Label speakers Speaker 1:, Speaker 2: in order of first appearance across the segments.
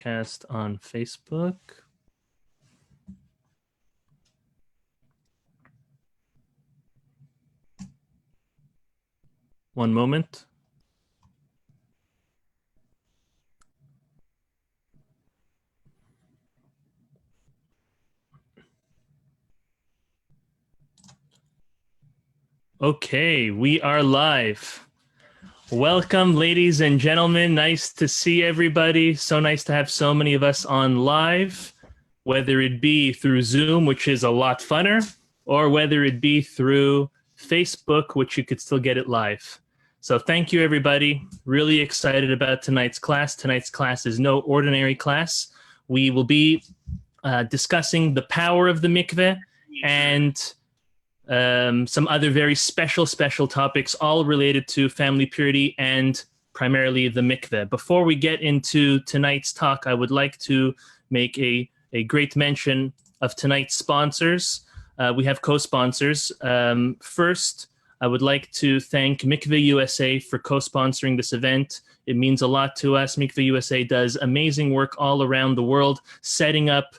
Speaker 1: Cast on Facebook. One moment. Okay, we are live. Welcome, ladies and gentlemen. Nice to see everybody. So nice to have so many of us on live, whether it be through Zoom, which is a lot funner, or whether it be through Facebook, which you could still get it live. So thank you, everybody. Really excited about tonight's class. Tonight's class is no ordinary class. We will be discussing the power of the mikveh and some other very special topics, all related to family purity and primarily the mikveh. Before we get into tonight's talk, I would like to make a great mention of tonight's sponsors. We have co-sponsors. First, I would like to thank Mikveh USA for co-sponsoring this event. It means a lot to us. Mikveh USA does amazing work all around the world, setting up,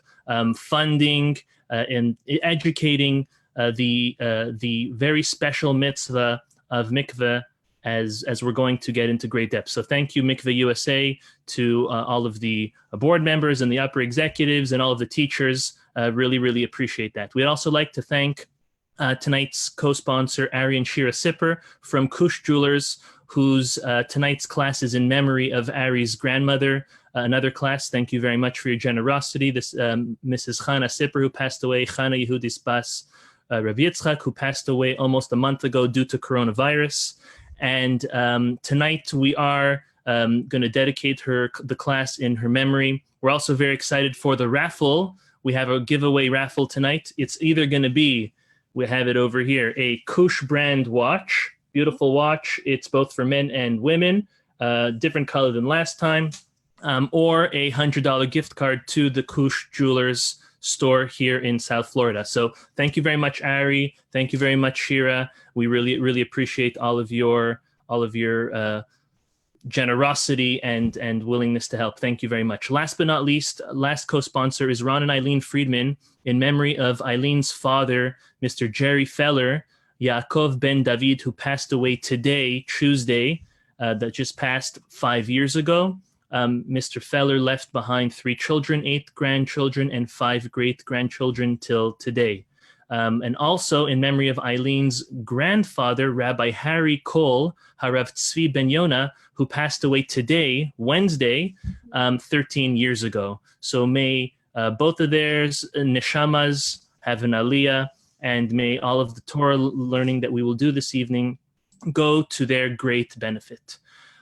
Speaker 1: funding, and educating the very special mitzvah of mikveh as we're going to get into great depth. So thank you, Mikveh USA, to all of the board members and the upper executives and all of the teachers. Really appreciate that. We'd also like to thank tonight's co-sponsor, Ari and Shira Sipper from Kush Jewelers, whose tonight's class is in memory of Ari's grandmother. Another class, thank you very much for your generosity. This Mrs. Chana Sipper, who passed away, Chana Yehudis Bas Rav Yitzchak, who passed away almost a month ago due to coronavirus. And tonight we are going to dedicate the class in her memory. We're also very excited for the raffle. We have a giveaway raffle tonight. It's either going to be, we have it over here, a Kush brand watch, beautiful watch. It's both for men and women, different color than last time, or a $100 gift card to the Kush Jewelers store here in South Florida. So thank you very much, Ari. Thank you very much, Shira. We really appreciate all of your generosity and willingness to help. Thank you very much. Last but not least, last co-sponsor is Ron and Eileen Friedman in memory of Eileen's father, Mr. Jerry Feller, Yaakov Ben David, who passed away today, Tuesday, that just passed 5 years ago. Mr. Feller left behind 3 children, 8 grandchildren, and 5 great-grandchildren till today. And also in memory of Eileen's grandfather, Rabbi Harry Cole, Harav Tzvi Ben Yonah, who passed away today, Wednesday, 13 years ago. So may both of theirs neshamas have an aliyah, and may all of the Torah learning that we will do this evening go to their great benefit.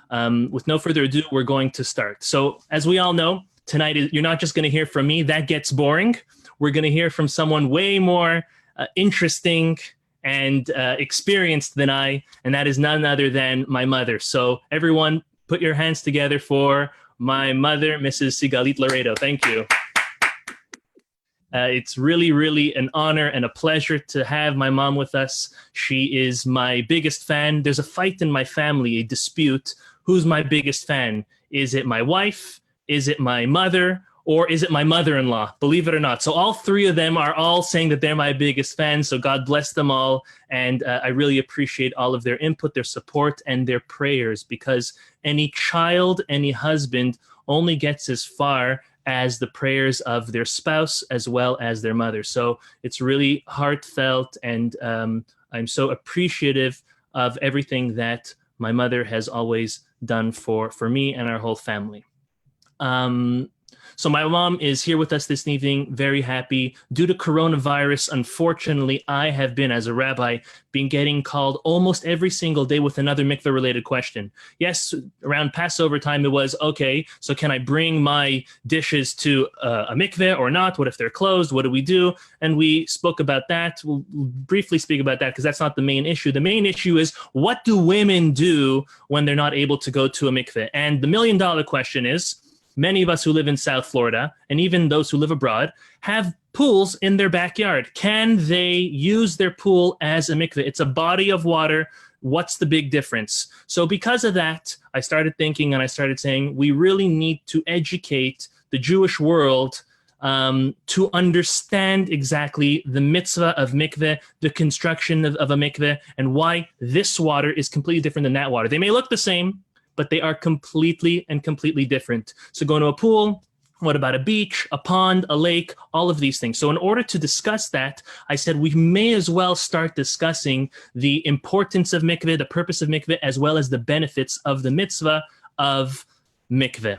Speaker 1: With no further ado, we're going to start. So as we all know, tonight you're not just going to hear from me. That gets boring. We're going to hear from someone way more interesting and experienced than I, and that is none other than my mother. So everyone, put your hands together for my mother, Mrs. Sigalit Laredo. Thank you. It's really an honor and a pleasure to have my mom with us. She is my biggest fan. There's a fight in my family, a dispute. Who's my biggest fan? Is it my wife? Is it my mother? Or is it my mother-in-law? Believe it or not. So all 3 of them are all saying that they're my biggest fans. So God bless them all. And I really appreciate all of their input, their support, and their prayers, because any child, any husband only gets as far as the prayers of their spouse as well as their mother. So it's really heartfelt, and I'm so appreciative of everything that my mother has always done for me and our whole family. So my mom is here with us this evening, very happy. Due to coronavirus, unfortunately, I have been, as a rabbi, been getting called almost every single day with another mikveh-related question. Yes, around Passover time, it was, okay, so can I bring my dishes to a mikveh or not? What if they're closed? What do we do? And we spoke about that. We'll briefly speak about that because that's not the main issue. The main issue is, what do women do when they're not able to go to a mikveh? And the million-dollar question is, many of us who live in South Florida, and even those who live abroad, have pools in their backyard. Can they use their pool as a mikveh? It's a body of water. What's the big difference? So because of that, I started thinking and I started saying, we really need to educate the Jewish world to understand exactly the mitzvah of mikveh, the construction of a mikveh, and why this water is completely different than that water. They may look the same, but they are completely different. So going to a pool, what about a beach, a pond, a lake, all of these things. So in order to discuss that, I said we may as well start discussing the importance of mikveh, the purpose of mikveh, as well as the benefits of the mitzvah of mikveh.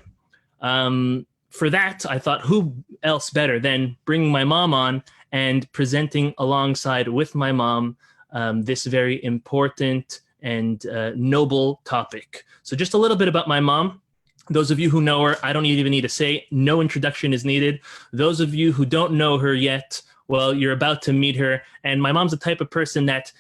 Speaker 1: For that, I thought, who else better than bringing my mom on and presenting alongside with my mom this very important and noble topic. So just a little bit about my mom. Those of you who know her, I don't even need to say, no introduction is needed. Those of you who don't know her yet, well, you're about to meet her. And my mom's the type of person that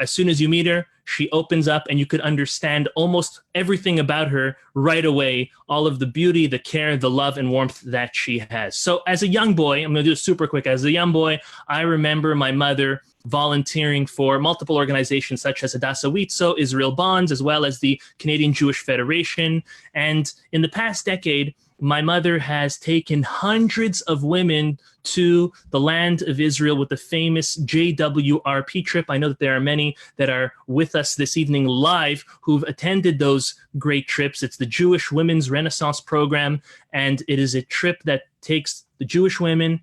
Speaker 1: as soon as you meet her, she opens up and you could understand almost everything about her right away, all of the beauty, the care, the love, and warmth that she has. So as a young boy, I'm going to do this super quick. As a young boy, I remember my mother volunteering for multiple organizations such as Hadassah Witzo, Israel Bonds, as well as the Canadian Jewish Federation. And in the past decade, my mother has taken hundreds of women to the land of Israel with the famous JWRP trip. I know that there are many that are with us this evening live who've attended those great trips. It's the Jewish Women's Renaissance Program, and it is a trip that takes the Jewish women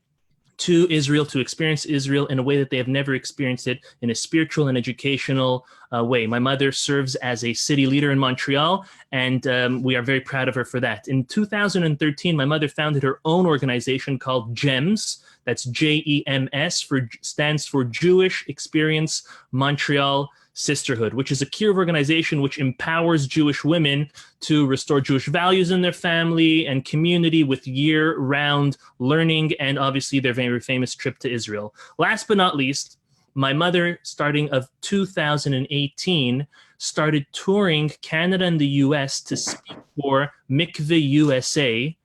Speaker 1: to Israel to experience Israel in a way that they have never experienced it, in a spiritual and educational way. My mother serves as a city leader in Montreal, and we are very proud of her for that. In 2013, my mother founded her own organization called GEMS. That's JEMS, stands for Jewish Experience Montreal Sisterhood, which is a Kiev organization which empowers Jewish women to restore Jewish values in their family and community with year-round learning, and obviously their very famous trip to Israel. Last but not least, my mother, starting of 2018, started touring Canada and the US to speak for Mikveh USA,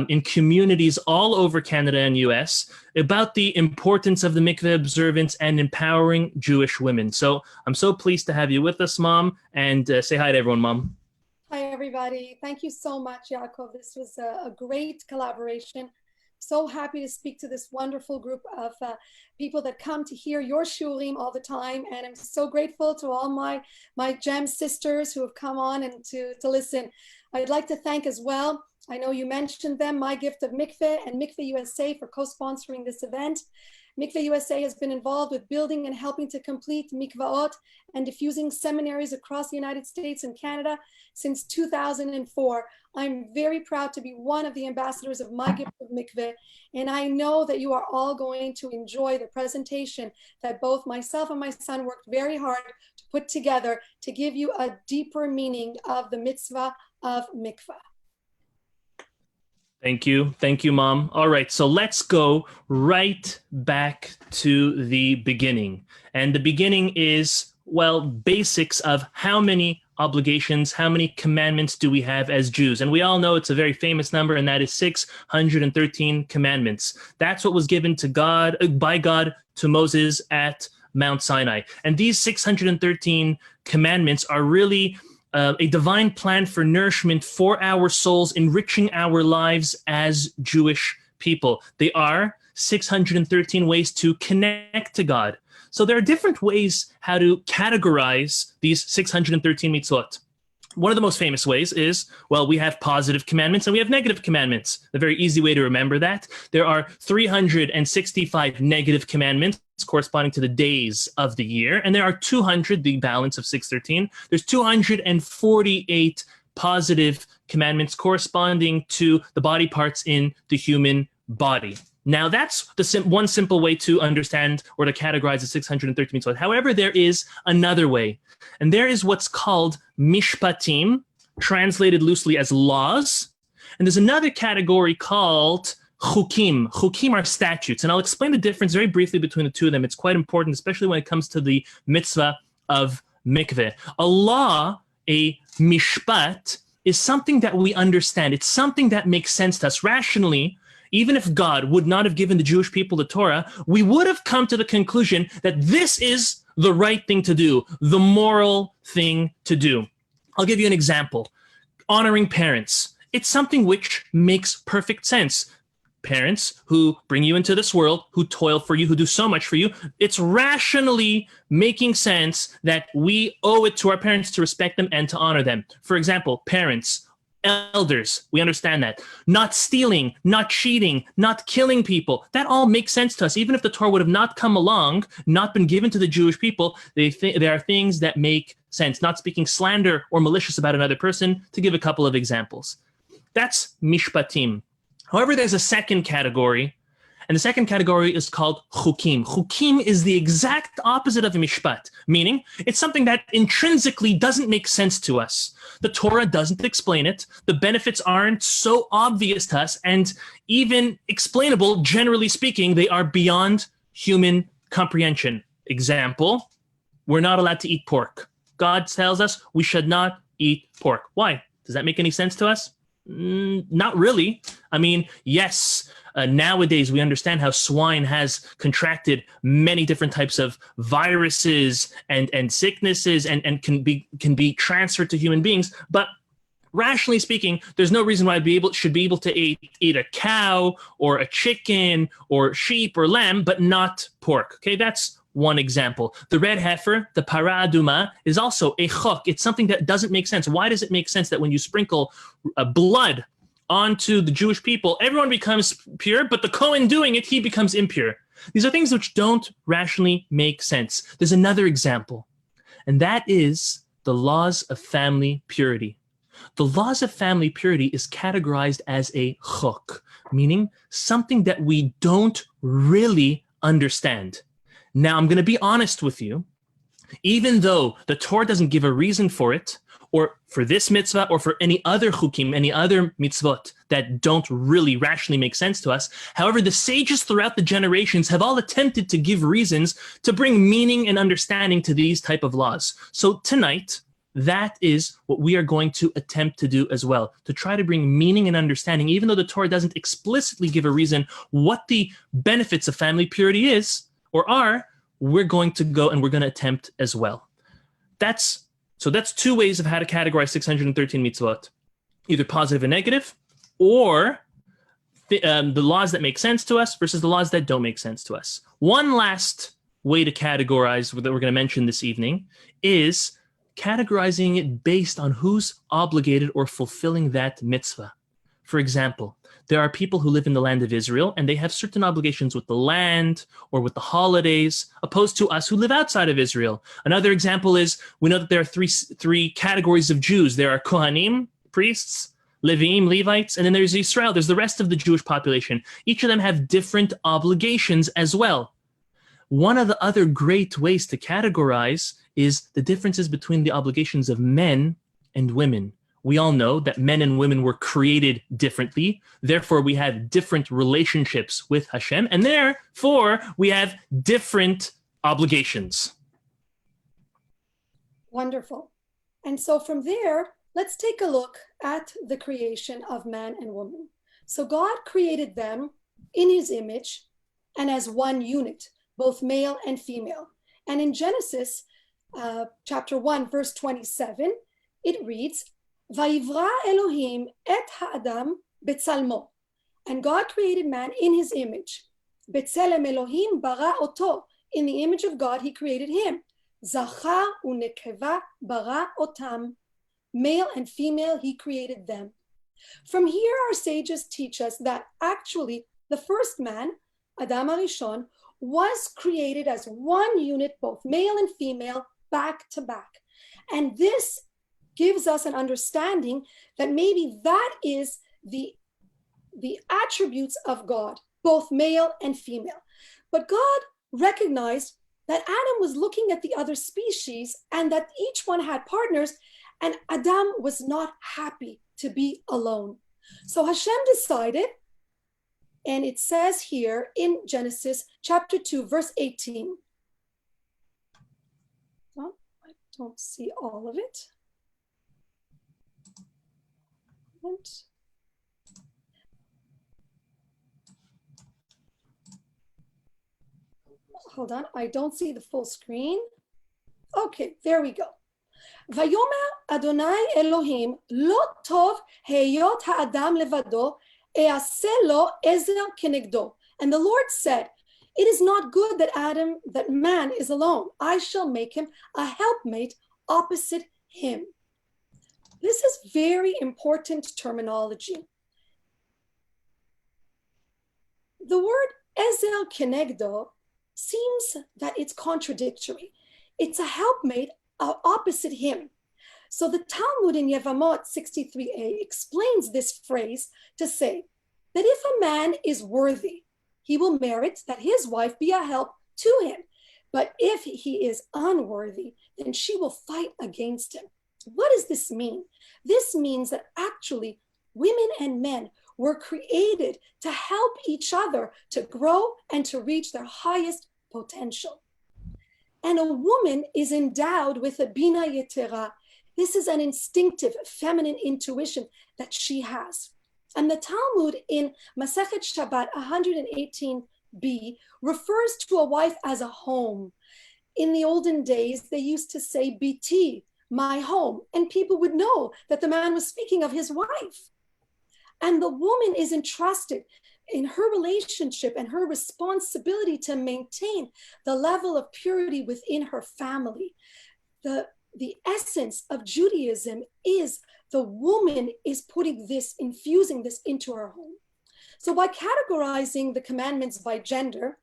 Speaker 1: in communities all over Canada and US about the importance of the mikveh observance and empowering Jewish women. So I'm so pleased to have you with us, Mom, and say hi to everyone, Mom.
Speaker 2: Hi, everybody. Thank you so much, Yaakov. This was a great collaboration. So happy to speak to this wonderful group of people that come to hear your shulim all the time. And I'm so grateful to all my GEM sisters who have come on and to listen. I'd like to thank as well, I know you mentioned them, My Gift of Mikveh and Mikveh USA for co-sponsoring this event. Mikveh USA has been involved with building and helping to complete mikvaot and diffusing seminaries across the United States and Canada since 2004. I'm very proud to be one of the ambassadors of My Gift of Mikveh, and I know that you are all going to enjoy the presentation that both myself and my son worked very hard to put together to give you a deeper meaning of the mitzvah of mikveh.
Speaker 1: Thank you. Thank you, Mom. All right, so let's go right back to the beginning. And the beginning is, well, basics of how many obligations, how many commandments do we have as Jews? And we all know it's a very famous number, and that is 613 commandments. That's what was given to God, by God to Moses at Mount Sinai. And these 613 commandments are really a divine plan for nourishment for our souls, enriching our lives as Jewish people. They are 613 ways to connect to God. So there are different ways how to categorize these 613 mitzvot. One of the most famous ways is, well, we have positive commandments and we have negative commandments. The very easy way to remember that. There are 365 negative commandments corresponding to the days of the year, and there are 200, the balance of 613. There's 248 positive commandments corresponding to the body parts in the human body. Now, that's the one simple way to understand or to categorize the 613 mitzvot. However, there is another way, and there is what's called mishpatim, translated loosely as laws, and there's another category called chukim. Chukim are statutes, and I'll explain the difference very briefly between the two of them. It's quite important, especially when it comes to the mitzvah of mikveh. A law, a mishpat, is something that we understand. It's something that makes sense to us rationally. Even if God would not have given the Jewish people the Torah, we would have come to the conclusion that this is the right thing to do, the moral thing to do. I'll give you an example. Honoring parents. It's something which makes perfect sense. Parents who bring you into this world, who toil for you, who do so much for you, it's rationally making sense that we owe it to our parents to respect them and to honor them. For example, parents, elders, we understand that. Not stealing, not cheating, not killing people. That all makes sense to us. Even if the Torah would have not come along, not been given to the Jewish people, there are things that make sense. Not speaking slander or malicious about another person, to give a couple of examples. That's mishpatim. However, there's a second category, and the second category is called chukim. Chukim is the exact opposite of mishpat, meaning it's something that intrinsically doesn't make sense to us. The Torah doesn't explain it. The benefits aren't so obvious to us, and even explainable, generally speaking, they are beyond human comprehension. Example, we're not allowed to eat pork. God tells us we should not eat pork. Why? Does that make any sense to us? Not really. I mean, yes, nowadays we understand how swine has contracted many different types of viruses and sicknesses and can be transferred to human beings. But rationally speaking, there's no reason why should be able to eat a cow or a chicken or sheep or lamb, but not pork. Okay, that's one example. The red heifer, the para aduma, is also a chok. It's something that doesn't make sense. Why does it make sense that when you sprinkle blood onto the Jewish people, everyone becomes pure, but the Kohen doing it, he becomes impure? These are things which don't rationally make sense. There's another example, and that is the laws of family purity. The laws of family purity is categorized as a chok, meaning something that we don't really understand. Now, I'm going to be honest with you. Even though the Torah doesn't give a reason for it, or for this mitzvah, or for any other chukim, any other mitzvot that don't really rationally make sense to us, however, the sages throughout the generations have all attempted to give reasons to bring meaning and understanding to these type of laws. So tonight, that is what we are going to attempt to do as well, to try to bring meaning and understanding, even though the Torah doesn't explicitly give a reason what the benefits of family purity is, or are, we're going to go and we're going to attempt as well. That's two ways of how to categorize 613 mitzvot, either positive and negative, or the laws that make sense to us versus the laws that don't make sense to us. One last way to categorize that we're going to mention this evening is categorizing it based on who's obligated or fulfilling that mitzvah. For example, there are people who live in the land of Israel and they have certain obligations with the land or with the holidays, opposed to us who live outside of Israel. Another example is, we know that there are three categories of Jews. There are Kohanim, priests, Leviim, Levites, and then there's Israel. There's the rest of the Jewish population. Each of them have different obligations as well. One of the other great ways to categorize is the differences between the obligations of men and women. We all know that men and women were created differently. Therefore, we have different relationships with Hashem, and therefore, we have different obligations.
Speaker 2: Wonderful. And so from there, let's take a look at the creation of man and woman. So God created them in his image and as one unit, both male and female. And in Genesis chapter 1, verse 27, it reads, Vayivra Elohim et ha'adam betzalmo. And God created man in his image. Betzelem Elohim bara oto. In the image of God, he created him. Zachar unekeva bara otam. Male and female, he created them. From here, our sages teach us that actually the first man, Adam HaRishon, was created as one unit, both male and female, back to back. And this gives us an understanding that maybe that is the attributes of God, both male and female. But God recognized that Adam was looking at the other species and that each one had partners, and Adam was not happy to be alone. So Hashem decided, and it says here in Genesis chapter 2, verse 18. Oh, I don't see all of it. Hold on, I don't see the full screen. Okay, there we go. ויאמר אדוני אלוהים, לא טוב היות האדם לבדו, אעשה לו עזר כנגדו. And the Lord said, it is not good that man is alone. I shall make him a helpmate opposite him. This is very important terminology. The word ezel kenegdo seems that it's contradictory. It's a helpmate opposite him. So the Talmud in Yevamot 63a explains this phrase to say that if a man is worthy, he will merit that his wife be a help to him. But if he is unworthy, then she will fight against him. What does this mean? This means that actually women and men were created to help each other to grow and to reach their highest potential. And a woman is endowed with a bina yetera. This is an instinctive feminine intuition that she has. And the Talmud in Masechet Shabbat 118b refers to a wife as a home. In the olden days, they used to say biti, my home, and people would know that the man was speaking of his wife. And the woman is entrusted in her relationship and her responsibility to maintain the level of purity within her family. The essence of Judaism is the woman is putting this, infusing this into her home. So by categorizing the commandments by gender,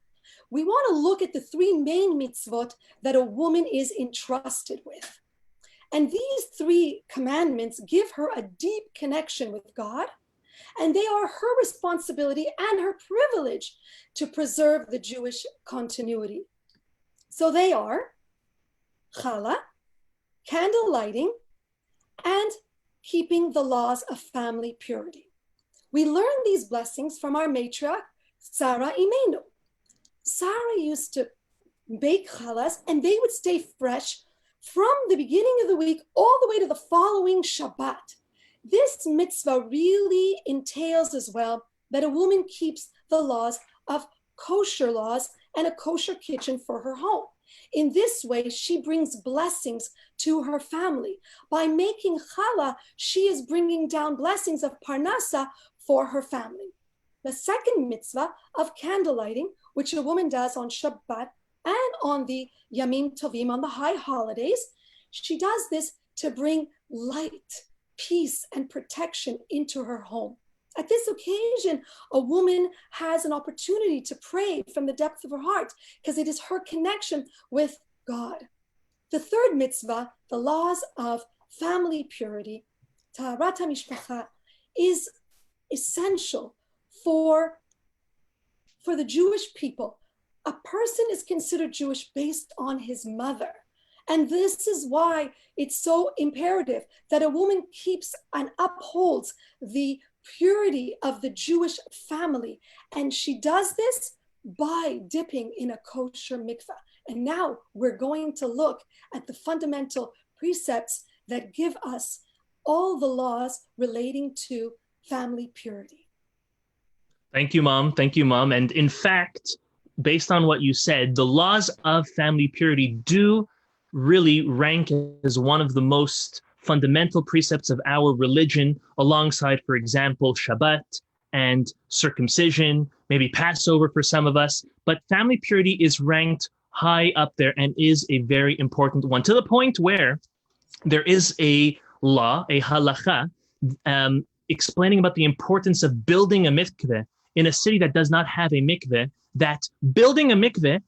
Speaker 2: we want to look at the three main mitzvot that a woman is entrusted with. And these three commandments give her a deep connection with God, and they are her responsibility and her privilege to preserve the Jewish continuity. So they are challah, candle lighting, and keeping the laws of family purity. We learn these blessings from our matriarch, Sarah Imenu. Sarah used to bake challahs, and they would stay fresh from the beginning of the week all the way to the following Shabbat. This mitzvah really entails as well that a woman keeps the laws of kosher laws and a kosher kitchen for her home. In this way, she brings blessings to her family. By making challah, she is bringing down blessings of parnasa for her family. The second mitzvah of candle lighting, which a woman does on Shabbat and on the Yamim Tovim, on the high holidays, she does this to bring light, peace, and protection into her home. At this occasion, a woman has an opportunity to pray from the depth of her heart because it is her connection with God. The third mitzvah, the laws of family purity, Taharat HaMishpacha, is essential for the Jewish people. A person is considered Jewish based on his mother. And this is why it's so imperative that a woman keeps and upholds the purity of the Jewish family. And she does this by dipping in a kosher mikveh. And now we're going to look at the fundamental precepts that give us all the laws relating to family purity.
Speaker 1: Thank you, Mom. Thank you, Mom. And in fact, based on what you said, the laws of family purity do really rank as one of the most fundamental precepts of our religion, alongside, for example, Shabbat and circumcision, maybe Passover for some of us. But family purity is ranked high up there and is a very important one, to the point where there is a law, a halacha, explaining about the importance of building a mikveh in a city that does not have a mikveh, that building a mikveh,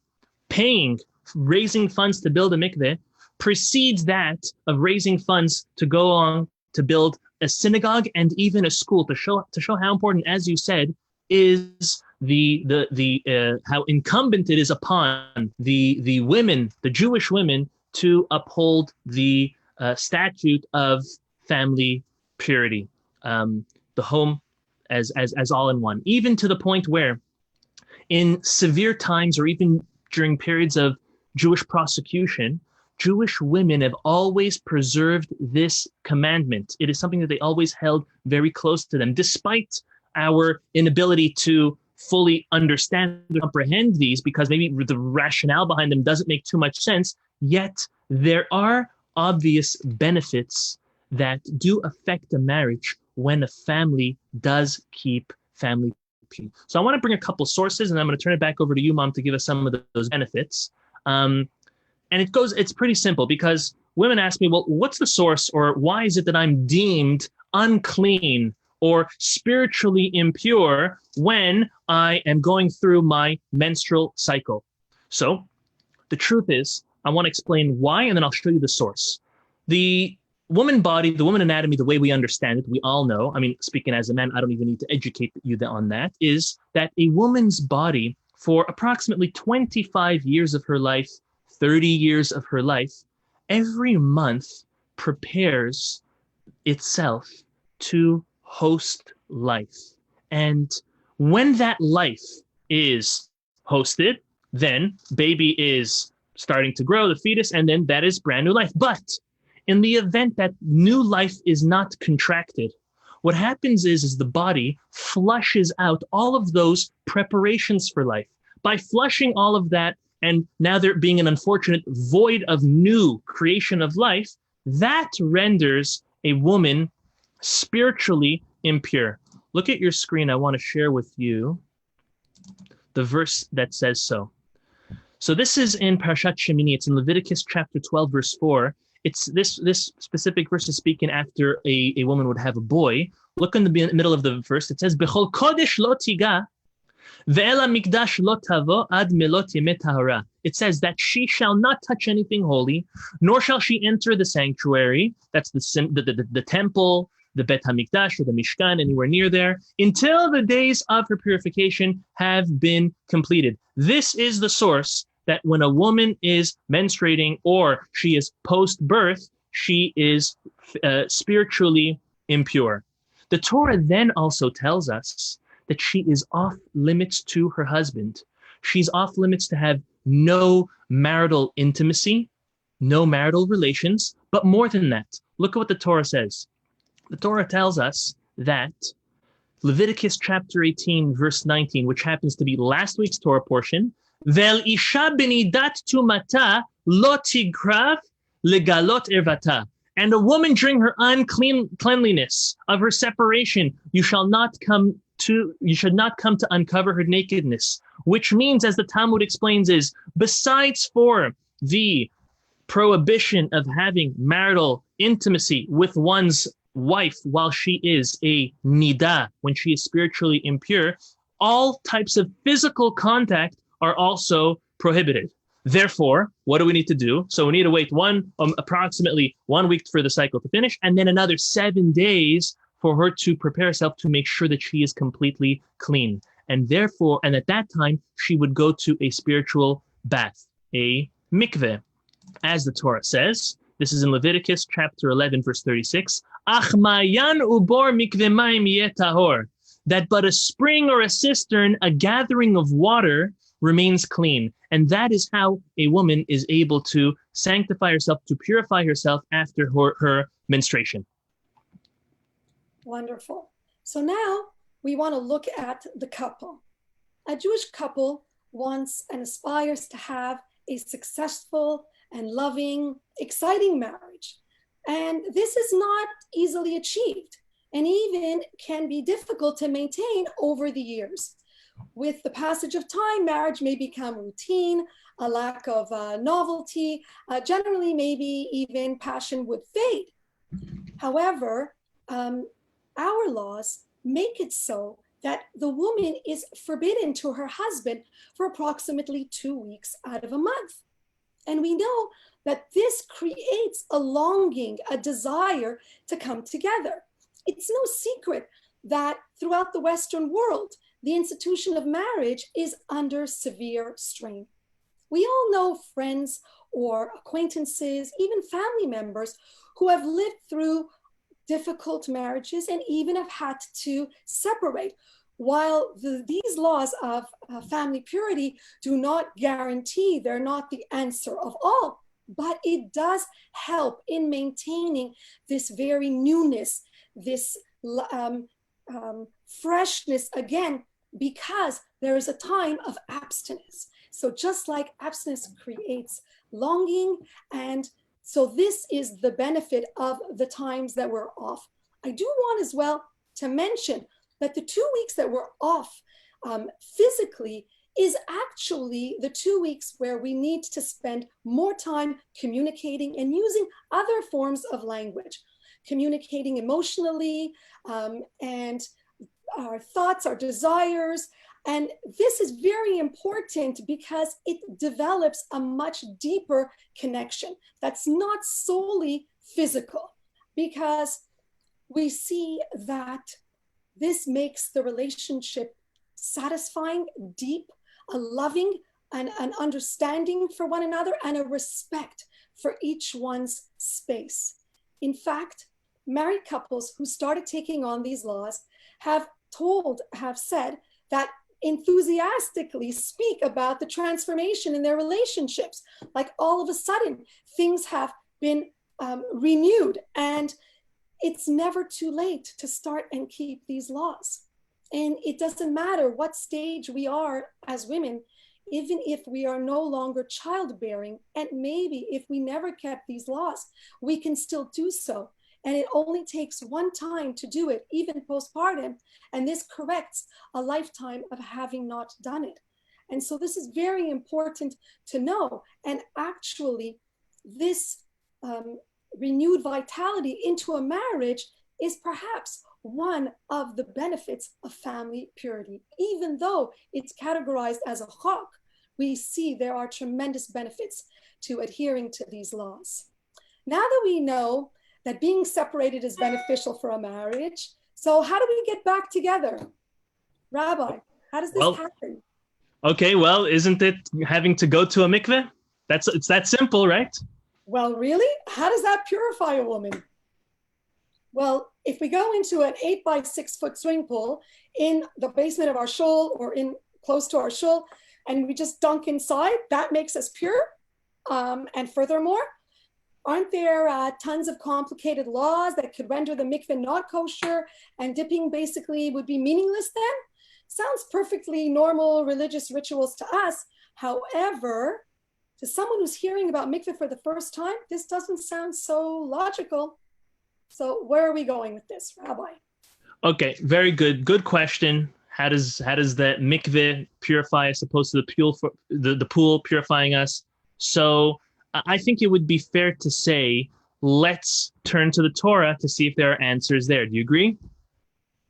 Speaker 1: raising funds to build a mikveh, precedes that of raising funds to go on to build a synagogue and even a school, to show how important, as you said, is how incumbent it is upon the women, the Jewish women, to uphold the statute of family purity, the home as all in one, even to the point where in severe times or even during periods of Jewish prosecution, Jewish women have always preserved this commandment. It is something that they always held very close to them, despite our inability to fully understand or comprehend these, because maybe the rationale behind them doesn't make too much sense. Yet there are obvious benefits that do affect a marriage when a family does keep family purity. So I want to bring a couple sources, and I'm going to turn it back over to you, Mom, to give us some of those benefits. And it's pretty simple, because women ask me, well, what's the source, or why is it that I'm deemed unclean or spiritually impure when I am going through my menstrual cycle? So the truth is, I want to explain why, and then I'll show you the source. The woman body, the woman anatomy, the way we understand it, we all know, I mean, speaking as a man, I don't even need to educate you on that, is that a woman's body, for approximately 25 years of her life, 30 years of her life, every month prepares itself to host life. And when that life is hosted, then baby is starting to grow, the fetus, and then that is brand new life. But in the event that new life is not contracted, what happens is the body flushes out all of those preparations for life. By flushing all of that, and now there being an unfortunate void of new creation of life, that renders a woman spiritually impure. Look at your screen. I want to share with you the verse that says so. So this is in Parashat Shemini. It's in Leviticus chapter 12, verse 4. It's this specific verse is speaking after a woman would have a boy. Look in the middle of the verse. It says, B'chol kodesh lo tiga, ve'el hamikdash lo tavo ad melot yemei tahara. It says that she shall not touch anything holy, nor shall she enter the sanctuary. That's the temple, the Bet HaMikdash, or the Mishkan, anywhere near there, until the days of her purification have been completed. This is the source that when a woman is menstruating or she is post-birth, she is spiritually impure. The Torah then also tells us that she is off limits to her husband. She's off limits to have no marital intimacy, no marital relations, but more than that, look at what the Torah says. The Torah tells us that Leviticus chapter 18, verse 19, which happens to be last week's Torah portion, Vel isha benidat tumata lo tigrav legalot ervata. And a woman during her uncleanliness of her separation, you should not come to uncover her nakedness, which means, as the Talmud explains, is besides for the prohibition of having marital intimacy with one's wife while she is a nida, when she is spiritually impure, all types of physical contact are also prohibited. Therefore, what do we need to do? So we need to wait approximately 1 week for the cycle to finish, and then another 7 days for her to prepare herself to make sure that she is completely clean. And therefore, and at that time, she would go to a spiritual bath, a mikveh. As the Torah says, this is in Leviticus chapter 11, verse 36, Ach mayan ubor mikveh mayim yeh tahor, that but a spring or a cistern, a gathering of water, remains clean. And that is how a woman is able to sanctify herself, to purify herself after her menstruation.
Speaker 2: Wonderful. So now we want to look at the couple. A Jewish couple wants and aspires to have a successful and loving, exciting marriage. And this is not easily achieved, and even can be difficult to maintain over the years. With the passage of time, marriage may become routine, a lack of novelty, generally maybe even passion would fade. However, our laws make it so that the woman is forbidden to her husband for approximately 2 weeks out of a month. And we know that this creates a longing, a desire to come together. It's no secret that throughout the Western world, the institution of marriage is under severe strain. We all know friends or acquaintances, even family members who have lived through difficult marriages and even have had to separate. While these laws of family purity do not guarantee, they're not the answer of all, but it does help in maintaining this very newness, this freshness again, because there is a time of abstinence. So just like abstinence creates longing and So this is the benefit of the times that we're off. I do want as well to mention that the 2 weeks that we're off physically is actually the 2 weeks where we need to spend more time communicating and using other forms of language, communicating emotionally and our thoughts, our desires. And this is very important because it develops a much deeper connection that's not solely physical, because we see that this makes the relationship satisfying, deep, a loving, and an understanding for one another, and a respect for each one's space. In fact, married couples who started taking on these laws have said that enthusiastically speak about the transformation in their relationships. Like all of a sudden, things have been renewed, and it's never too late to start and keep these laws. And it doesn't matter what stage we are as women, even if we are no longer childbearing, and maybe if we never kept these laws, we can still do so. And it only takes one time to do it, even postpartum, and this corrects a lifetime of having not done it. And so this is very important to know. And actually, this renewed vitality into a marriage is perhaps one of the benefits of family purity. Even though it's categorized as a chok, we see there are tremendous benefits to adhering to these laws. Now that we know that being separated is beneficial for a marriage, so how do we get back together? Rabbi, how does this happen?
Speaker 1: Okay, well, isn't it having to go to a mikveh? It's that simple, right?
Speaker 2: Well, really? How does that purify a woman? Well, if we go into an 8 by 6 foot swimming pool in the basement of our shul or in close to our shul, and we just dunk inside, that makes us pure. And furthermore, aren't there tons of complicated laws that could render the mikveh not kosher, and dipping basically would be meaningless then? Sounds perfectly normal religious rituals to us. However, to someone who's hearing about mikveh for the first time, this doesn't sound so logical. So where are we going with this, Rabbi?
Speaker 1: Okay, very good. Good question. How does the mikveh purify us opposed to the pool purifying us? So I think it would be fair to say, let's turn to the Torah to see if there are answers there. Do you agree?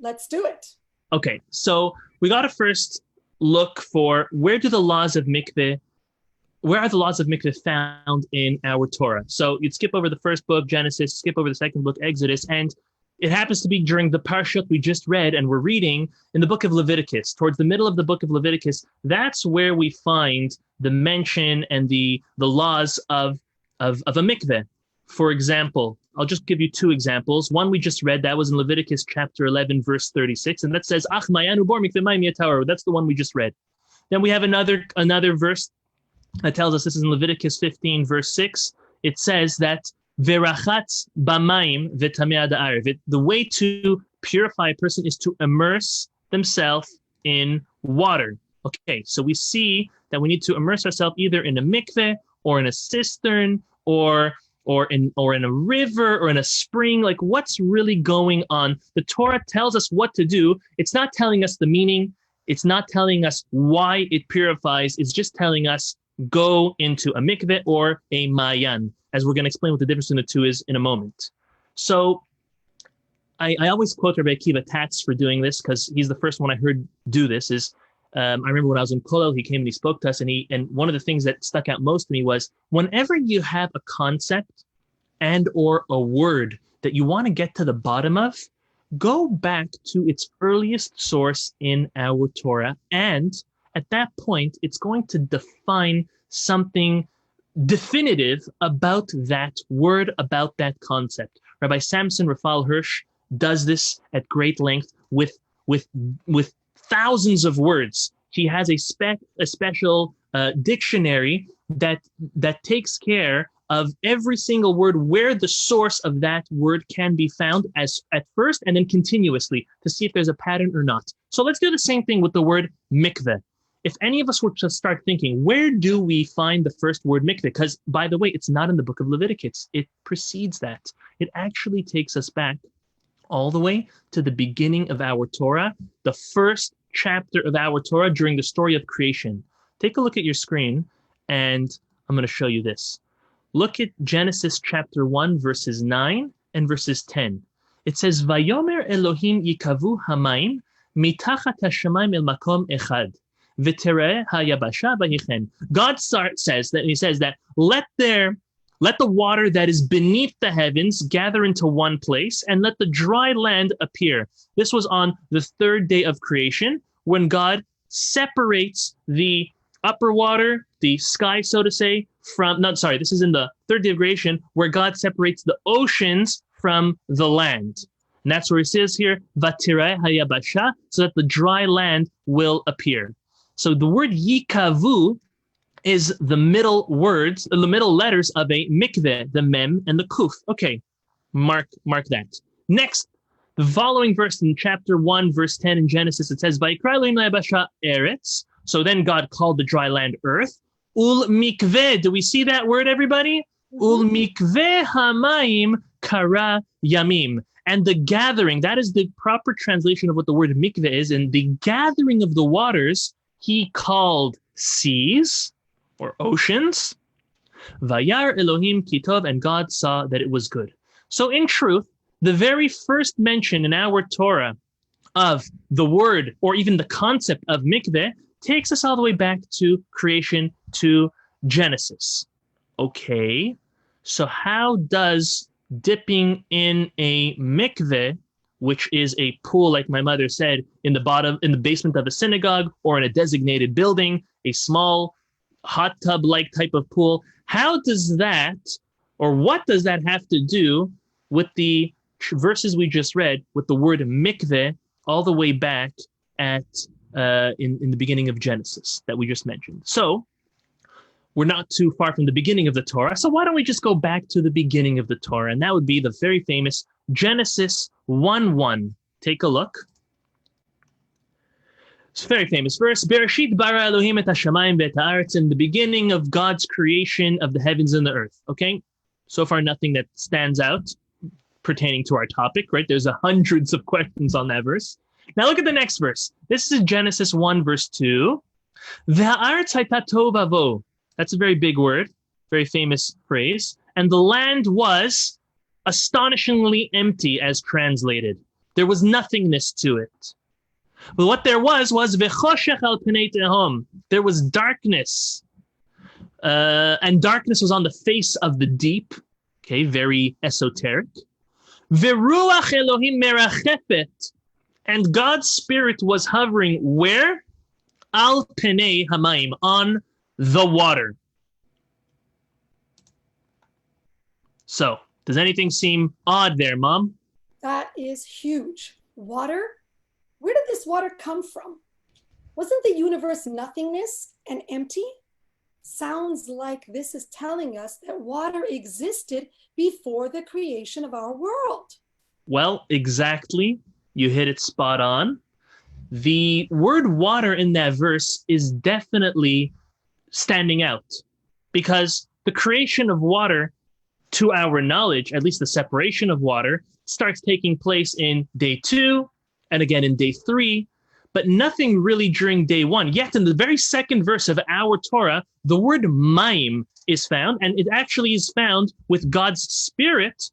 Speaker 2: Let's do it.
Speaker 1: Okay, so we got to first look for where are the laws of mikveh found in our Torah? So you'd skip over the first book, Genesis, skip over the second book, Exodus, and it happens to be during the parashot we just read and we're reading in the book of Leviticus. Towards the middle of the book of Leviticus, that's where we find the mention and the laws of a mikveh. For example, I'll just give you two examples. One we just read, that was in Leviticus chapter 11, verse 36, and that says, Ach mayanu bor mikveh mayim yatar. That's the one we just read. Then we have another verse that tells us, this is in Leviticus 15, verse 6. It says that Verachatz b'mayim v'tamei ha'arev. The way to purify a person is to immerse themselves in water. Okay, so we see that we need to immerse ourselves either in a mikveh or in a cistern or in a river or in a spring. Like, what's really going on? The Torah tells us what to do. It's not telling us the meaning. It's not telling us why it purifies. It's just telling us go into a mikveh or a mayan, as we're going to explain what the difference between the two is in a moment. So I always quote Rabbi Akiva Tatz for doing this, because he's the first one I heard do this. I remember when I was in Kollel, he came and he spoke to us, and one of the things that stuck out most to me was, whenever you have a concept and or a word that you want to get to the bottom of, go back to its earliest source in our Torah, and at that point, it's going to define something definitive about that word, about that concept. Rabbi Samson Raphael Hirsch does this at great length with thousands of words. He has a special dictionary that takes care of every single word, where the source of that word can be found as at first and then continuously to see if there's a pattern or not. So let's do the same thing with the word mikveh. if any of us were to start thinking, where do we find the first word mikveh? Because, by the way, it's not in the book of Leviticus. It precedes that. It actually takes us back all the way to the beginning of our Torah, the first chapter of our Torah during the story of creation. Take a look at your screen, and I'm going to show you this. Look at Genesis chapter 1, verses 9 and verses 10. It says, Vayomer Elohim yikavu hamayim mitachat hashamayim el makom echad. God says that let the water that is beneath the heavens gather into one place, and let the dry land appear. This was on the third day of creation, when God separates the upper water, the sky, so to say, this is in the third day of creation, where God separates the oceans from the land. And that's where it says here, Vatireh hayabasha, so that the dry land will appear. So the word yikavu is the middle letters of a mikveh, the mem and the kuf. Okay, mark that. Next, the following verse in chapter 1, verse 10 in Genesis, it says, Vayikra Elohim la'yabasha eretz. So then God called the dry land earth. Ul mikveh. Do we see that word, everybody? Ul mikveh hamayim kara yamim. And the gathering, that is the proper translation of what the word mikveh is, and the gathering of the waters he called seas or oceans. Vayar Elohim kitov, and God saw that it was good. So in truth, the very first mention in our Torah of the word or even the concept of mikveh takes us all the way back to creation, to Genesis. Okay, so how does dipping in a mikveh, which is a pool, like my mother said, in the basement of a synagogue or in a designated building, a small hot tub-like type of pool, how does that, or what does that have to do with the verses we just read, with the word mikveh all the way back at in the beginning of Genesis that we just mentioned? So we're not too far from the beginning of the Torah, so why don't we just go back to the beginning of the Torah, and that would be the very famous Genesis 1:1. Take a look. It's a very famous verse. Bereshit bara Elohim et hashamayim ve'et haaretz. In the beginning of God's creation of the heavens and the earth. Okay, so far nothing that stands out pertaining to our topic, right? There's hundreds of questions on that verse. Now look at the next verse. This is Genesis 1, verse 2. Ve'haaretz hayta tohu vavohu. That's a very big word, very famous phrase. And the land was astonishingly empty, as translated. There was nothingness to it. But what there was v'choshech al pnei tehom. There was darkness. And darkness was on the face of the deep. Okay, very esoteric. V'ruach Elohim merachepet. And God's spirit was hovering where? Al pnei hamayim, on the water. So, does anything seem odd there, Mom?
Speaker 2: That is huge. Water? Where did this water come from? Wasn't the universe nothingness and empty? Sounds like this is telling us that water existed before the creation of our world.
Speaker 1: Well, exactly. You hit it spot on. The word water in that verse is definitely standing out, because the creation of water, to our knowledge, at least the separation of water, starts taking place in day 2 and again in day 3, but nothing really during day 1. Yet in the very second verse of our Torah, the word mayim is found, and it actually is found with God's spirit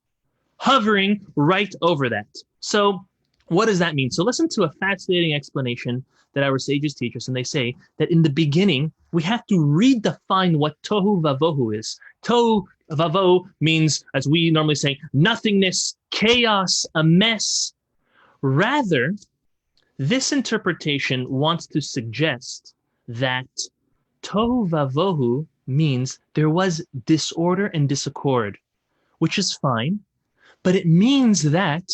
Speaker 1: hovering right over that. So what does that mean? So listen to a fascinating explanation that our sages teach us, and they say that in the beginning, we have to redefine what tohu vavohu is. Tohu vavohu means, as we normally say, nothingness, chaos, a mess. Rather, this interpretation wants to suggest that tohu vavohu means there was disorder and disaccord, which is fine, but it means that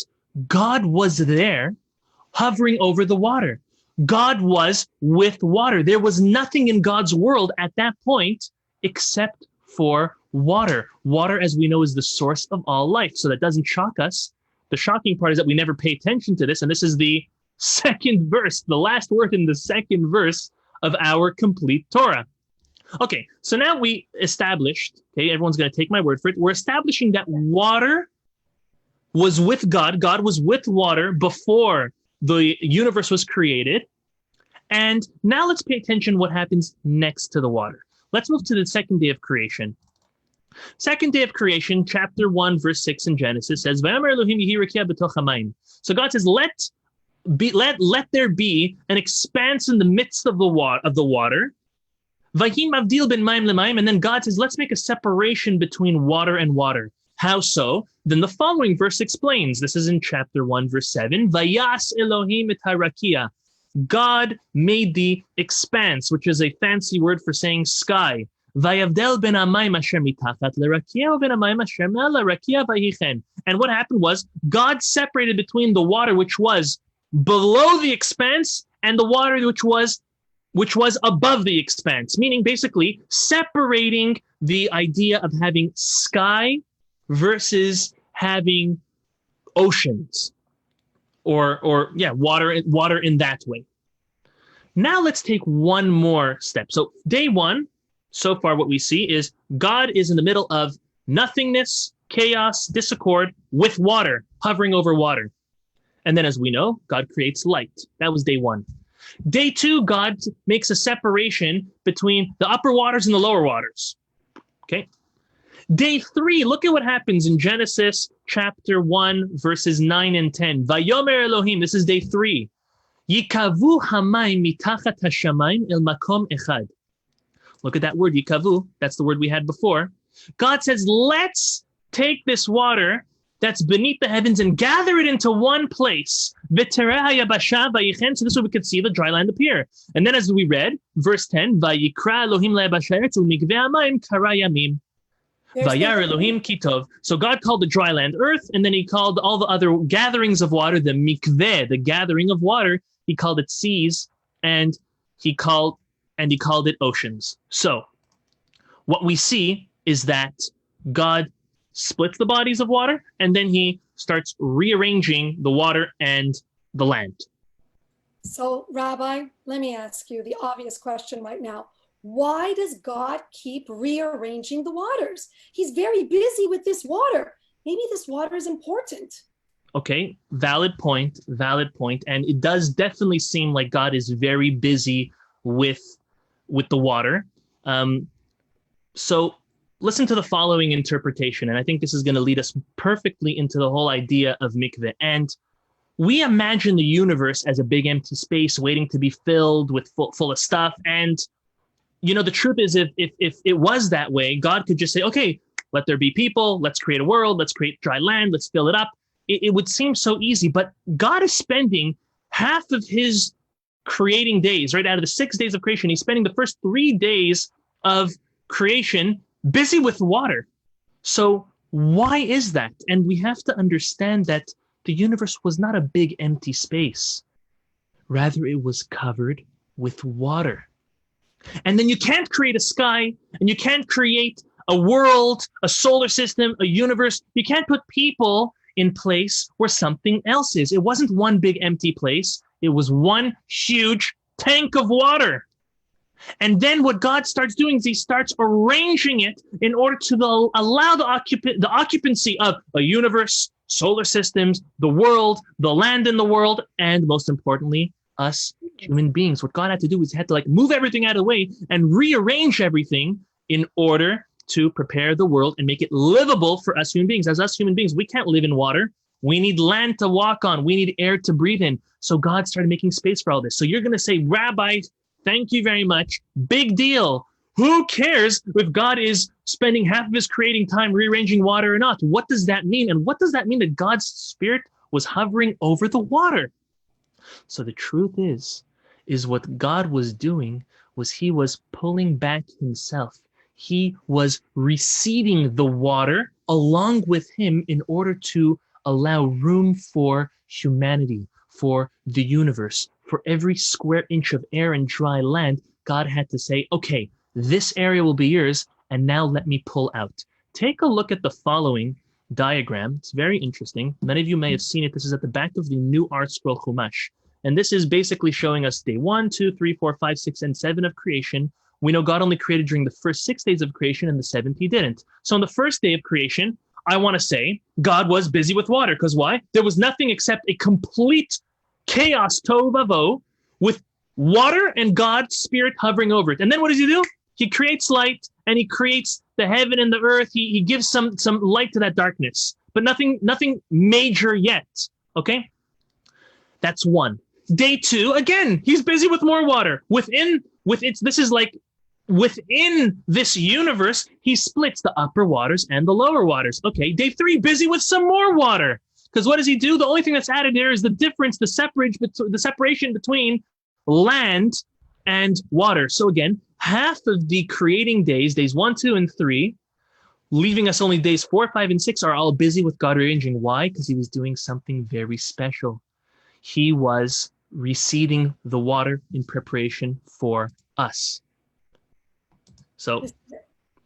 Speaker 1: God was there hovering over the water. God was with water. There was nothing in God's world at that point except for water. Water, as we know, is the source of all life. So that doesn't shock us. The shocking part is that we never pay attention to this. And this is the second verse, the last word in the second verse of our complete Torah. Okay, so now we established, okay, everyone's going to take my word for it. We're establishing that water was with God. God was with water before the universe was created. And now let's pay attention what happens next to the water. Let's move to the second day of creation. Second day of creation, chapter 1, verse 6 in Genesis says, so God says, let there be an expanse in the midst of the water. And then God says, let's make a separation between water and water. How so? Then the following verse explains. This is in chapter 1, verse 7. Vayas Elohim et harakia. God made the expanse, which is a fancy word for saying sky. Vayavdel ben amayim asher mitachat lerakia ben amayim asher me'al lerakia vayichen. And what happened was God separated between the water which was below the expanse and the water which was above the expanse, meaning basically separating the idea of having sky versus having oceans or water in that way. Now let's take one more step. So day one, so far what we see is God is in the middle of nothingness, chaos, discord with water, hovering over water. And then as we know, God creates light. That was day one. Day two, God makes a separation between the upper waters and the lower waters. Okay. Day three, look at what happens in Genesis chapter 1, verses 9 and 10. Vayomer Elohim, this is day three. Yikavu hamayim mitachat hashamayim el makom echad. Look at that word, yikavu. That's the word we had before. God says, let's take this water that's beneath the heavens and gather it into one place. So this way we could see the dry land appear. And then as we read, verse 10, Vayikra Elohim le'basha eretz u'mikveh hamayim kara yamim. Vayar Elohim kitov. So God called the dry land earth, and then he called all the other gatherings of water, the mikveh, the gathering of water, he called it seas, and he called it oceans. So what we see is that God splits the bodies of water, and then he starts rearranging the water and the land.
Speaker 2: So, Rabbi, let me ask you the obvious question right now. Why does God keep rearranging the waters? He's very busy with this water. Maybe this water is important.
Speaker 1: Okay, valid point. And it does definitely seem like God is very busy with the water. So listen to the following interpretation, and I think this is going to lead us perfectly into the whole idea of mikveh. And we imagine the universe as a big empty space waiting to be filled with full of stuff. And you know, the truth is, if it was that way, God could just say, okay, let there be people, let's create a world, let's create dry land, let's fill it up. It would seem so easy, but God is spending half of his creating days, right? Out of the 6 days of creation, he's spending the first 3 days of creation busy with water. So why is that? And we have to understand that the universe was not a big empty space. Rather, it was covered with water. And then you can't create a sky, and you can't create a world, a solar system, a universe. You can't put people in place where something else is. It wasn't one big empty place. It was one huge tank of water. And then what God starts doing is he starts arranging it in order to allow the occupancy of a universe, solar systems, the world, the land in the world, and most importantly, us human beings. What God had to do is he had to move everything out of the way and rearrange everything in order to prepare the world and make it livable for us human beings. As us human beings, we can't live in water. We need land to walk on. We need air to breathe in. So God started making space for all this. So you're going to say, Rabbi, thank you very much. Big deal. Who cares if God is spending half of his creating time rearranging water or not? What does that mean? And what does that mean that God's spirit was hovering over the water? So the truth is what God was doing was he was pulling back himself. He was receding the water along with him in order to allow room for humanity, for the universe, for every square inch of air and dry land. God had to say, okay, this area will be yours, and now let me pull out. Take a look at the following diagram. It's very interesting. Many of you may have seen it. This is at the back of the New Art Scroll Chumash. And this is basically showing us day 1, 2, 3, 4, 5, 6, and 7 of creation. We know God only created during the first 6 days of creation, and the seventh he didn't. So on the first day of creation, I want to say God was busy with water. Because why? There was nothing except a complete chaos, tohu vavohu, with water and God's spirit hovering over it. And then what does he do? He creates light, and he creates the heaven and the earth. He gives some light to that darkness, but nothing major yet. Okay? That's one. Day 2, again, he's busy with more water. Within this universe, he splits the upper waters and the lower waters. Okay, day 3, busy with some more water. Because what does he do? The only thing that's added there is the difference, the separation between land and water. So again, half of the creating days 1, 2, and 3, leaving us only days 4, 5, and 6, are all busy with God arranging. Why? Because he was doing something very special. He was reseeding the water in preparation for us. So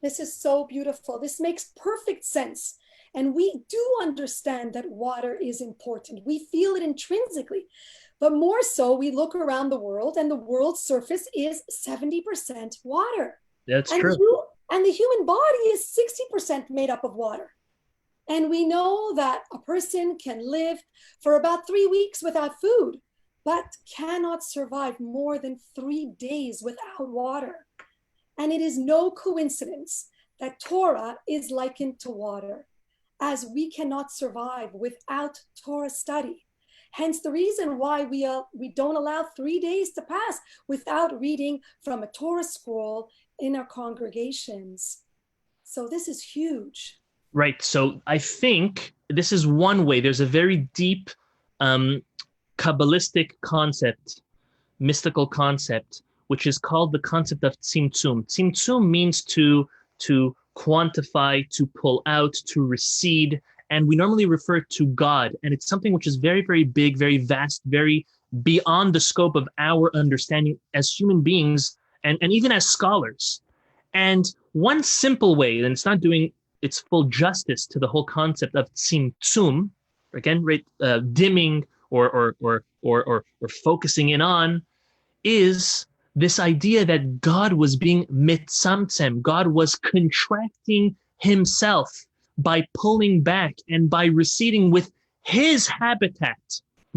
Speaker 2: this is so beautiful. This makes perfect sense. And we do understand that water is important. We feel it intrinsically. But more so, we look around the world, and the world's surface is 70% water.
Speaker 1: That's
Speaker 2: and
Speaker 1: true.
Speaker 2: And the human body is 60% made up of water. And we know that a person can live for about 3 weeks without food, but cannot survive more than 3 days without water. And it is no coincidence that Torah is likened to water, as we cannot survive without Torah study. Hence the reason why we don't allow 3 days to pass without reading from a Torah scroll in our congregations. So this is huge.
Speaker 1: Right. So I think this is one way. There's a very deep Kabbalistic concept, mystical concept, which is called the concept of tzimtzum. Tzimtzum means to quantify, to pull out, to recede. And we normally refer to God. And it's something which is very, very big, very vast, very beyond the scope of our understanding as human beings and even as scholars. And one simple way, and it's not doing its full justice to the whole concept of tzimtzum, again, right, dimming or focusing in on, is this idea that God was being mitzamtzem. God was contracting himself by pulling back and by receding with his habitat,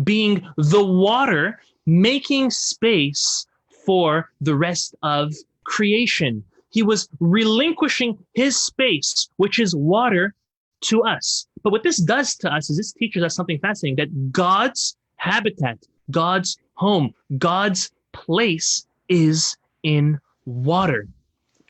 Speaker 1: being the water, making space for the rest of creation. He was relinquishing his space, which is water, to us. But what this does to us is this teaches us something fascinating, that God's habitat, God's home, God's place is in water.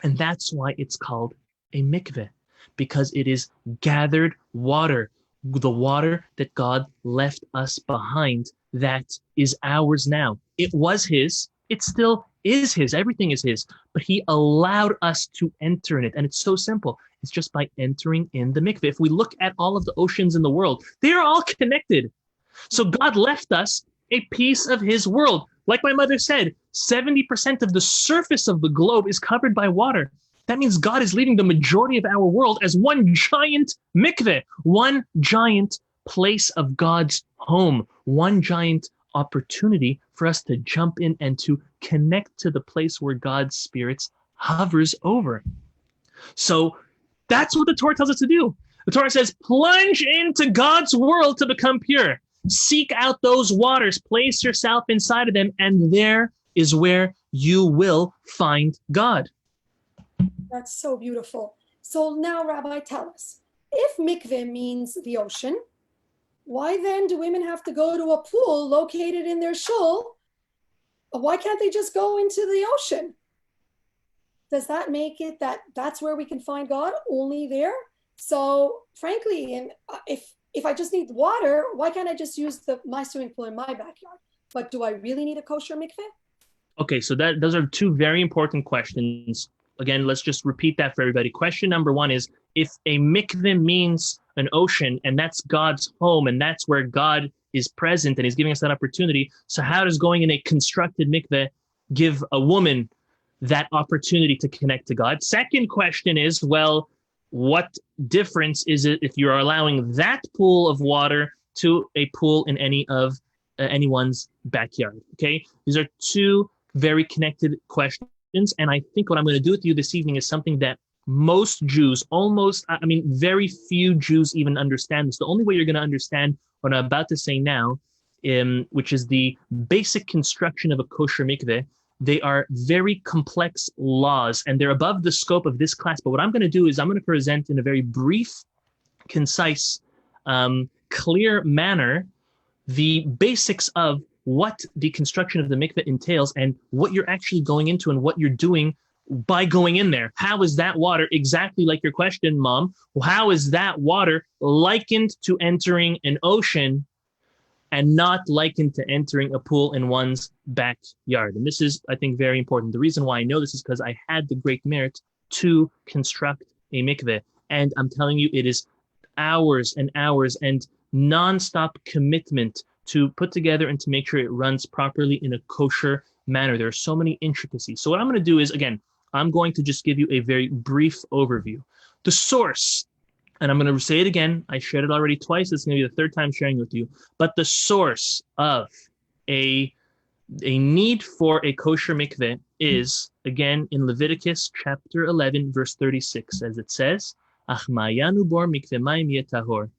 Speaker 1: And that's why it's called a mikveh, because it is gathered water, the water that God left us behind, that is ours now. It was his, it still is his, everything is his, but he allowed us to enter in it. And it's so simple. It's just by entering in the mikveh. If we look at all of the oceans in the world, they are all connected. So God left us a piece of his world. Like my mother said, 70% of the surface of the globe is covered by water. That means God is leaving the majority of our world as one giant mikveh, one giant place of God's home, one giant opportunity for us to jump in and to connect to the place where God's Spirit hovers over. So that's what the Torah tells us to do. The Torah says, plunge into God's world to become pure. Seek out those waters, place yourself inside of them, and there is where you will find God.
Speaker 2: That's so beautiful. So now, Rabbi, tell us, if mikveh means the ocean, why then do women have to go to a pool located in their shul? Why can't they just go into the ocean? Does that make it that that's where we can find God, only there? So frankly, if I just need water, why can't I just use my swimming pool in my backyard? But do I really need a kosher mikveh?
Speaker 1: Okay, so those are two very important questions. Again, let's just repeat that for everybody. Question number one is, if a mikveh means an ocean and that's God's home and that's where God is present and he's giving us that opportunity, so how does going in a constructed mikveh give a woman that opportunity to connect to God? Second question is, well, what difference is it if you're allowing that pool of water to a pool in any of anyone's backyard. Okay, these are two very connected questions, and I think what I'm going to do with you this evening is something that most Jews, very few Jews even understand this. The only way you're going to understand what I'm about to say now, which is the basic construction of a kosher mikveh. They are very complex laws, and they're above the scope of this class. But what I'm going to do is I'm going to present in a very brief, concise, clear manner the basics of what the construction of the mikveh entails and what you're actually going into and what you're doing by going in there. How is that water, exactly like your question, Mom, how is that water likened to entering an ocean and not likened to entering a pool in one's backyard? And this is, I think, very important. The reason why I know this is because I had the great merit to construct a mikveh. And I'm telling you, it is hours and hours and nonstop commitment to put together and to make sure it runs properly in a kosher manner. There are so many intricacies. So what I'm going to do is, again, I'm going to just give you a very brief overview. The source, and I'm going to say it again, I shared it already twice, it's going to be the third time sharing it with you, but the source of a need for a kosher mikveh is, again, in Leviticus chapter 11, verse 36, as it says, Ach ma'ayanu bor mikveh mayim yeh tahor.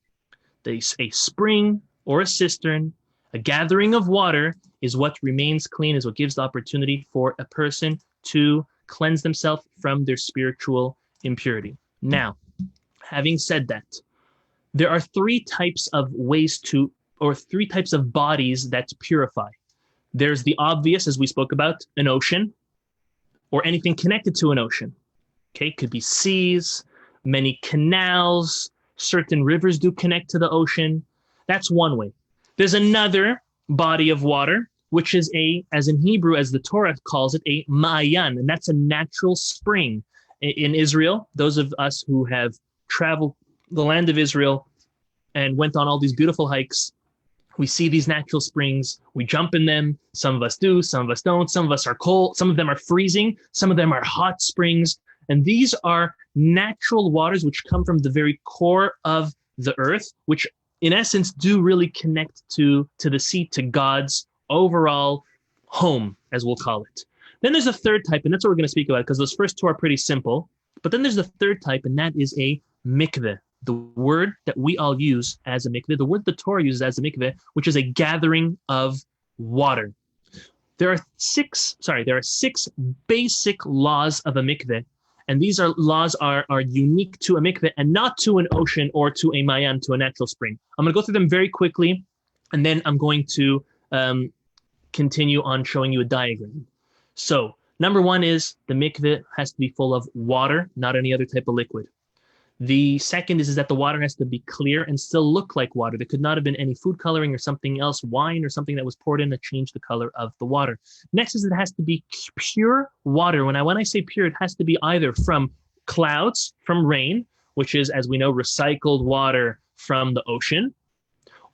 Speaker 1: A spring or a cistern, a gathering of water, is what remains clean, is what gives the opportunity for a person to cleanse themselves from their spiritual impurity. Now, having said that, there are three types of three types of bodies that purify. There's the obvious, as we spoke about, an ocean, or anything connected to an ocean. Okay, it could be seas, many canals, certain rivers do connect to the ocean. That's one way. There's another body of water, which is as in Hebrew, as the Torah calls it, a ma'ayan, and that's a natural spring. In Israel, those of us who have traveled the land of Israel and went on all these beautiful hikes, we see these natural springs, we jump in them. Some of us do, some of us don't. Some of us are cold, some of them are freezing, some of them are hot springs. And these are natural waters which come from the very core of the earth, which in essence do really connect to the sea, to God's overall home, as we'll call it. Then there's a third type, and that's what we're going to speak about, because those first two are pretty simple. But then there's the third type, and that is a mikveh, the word that we all use as a mikveh, the word the Torah uses as a mikveh, which is a gathering of water. There are six basic laws of a mikveh, and these laws are unique to a mikveh and not to an ocean or to a mayan, to a natural spring. I'm going to go through them very quickly, and then I'm going to continue on showing you a diagram. So, number one is the mikveh has to be full of water, not any other type of liquid. The second is that the water has to be clear and still look like water. There could not have been any food coloring or something else, wine or something that was poured in that changed the color of the water. Next is it has to be pure water. When I say pure, it has to be either from clouds, from rain, which is, as we know, recycled water from the ocean,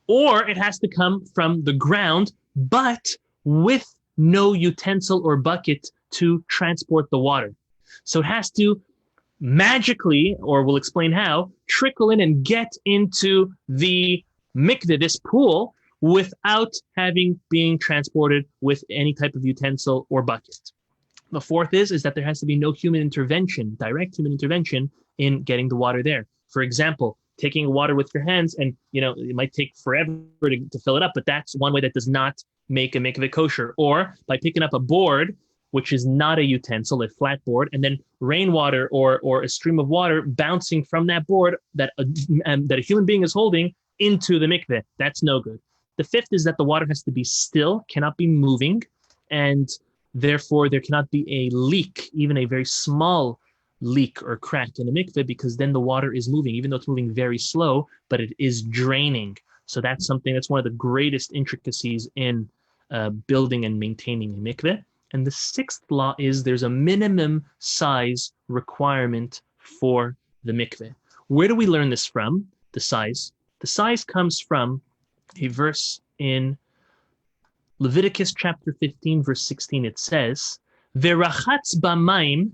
Speaker 1: or it has to come from the ground, but with no utensil or bucket to transport the water. So it has to magically, or we'll explain how, trickle in and get into the mikveh, this pool, without being transported with any type of utensil or bucket. The fourth is that there has to be no human intervention, direct human intervention in getting the water there. For example, taking water with your hands, and it might take forever to fill it up, but that's one way that does not make a mikveh kosher. Or by picking up a board, which is not a utensil, a flat board, and then rainwater or a stream of water bouncing from that board that a human being is holding into the mikveh. That's no good. The fifth is that the water has to be still, cannot be moving, and therefore there cannot be a leak, even a very small leak or crack in a mikveh, because then the water is moving, even though it's moving very slow, but it is draining. So that's one of the greatest intricacies in building and maintaining a mikveh. And the sixth law is there's a minimum size requirement for the mikveh. Where do we learn this from, the size? The size comes from a verse in Leviticus chapter 15, verse 16. It says, Verachatz b'mayim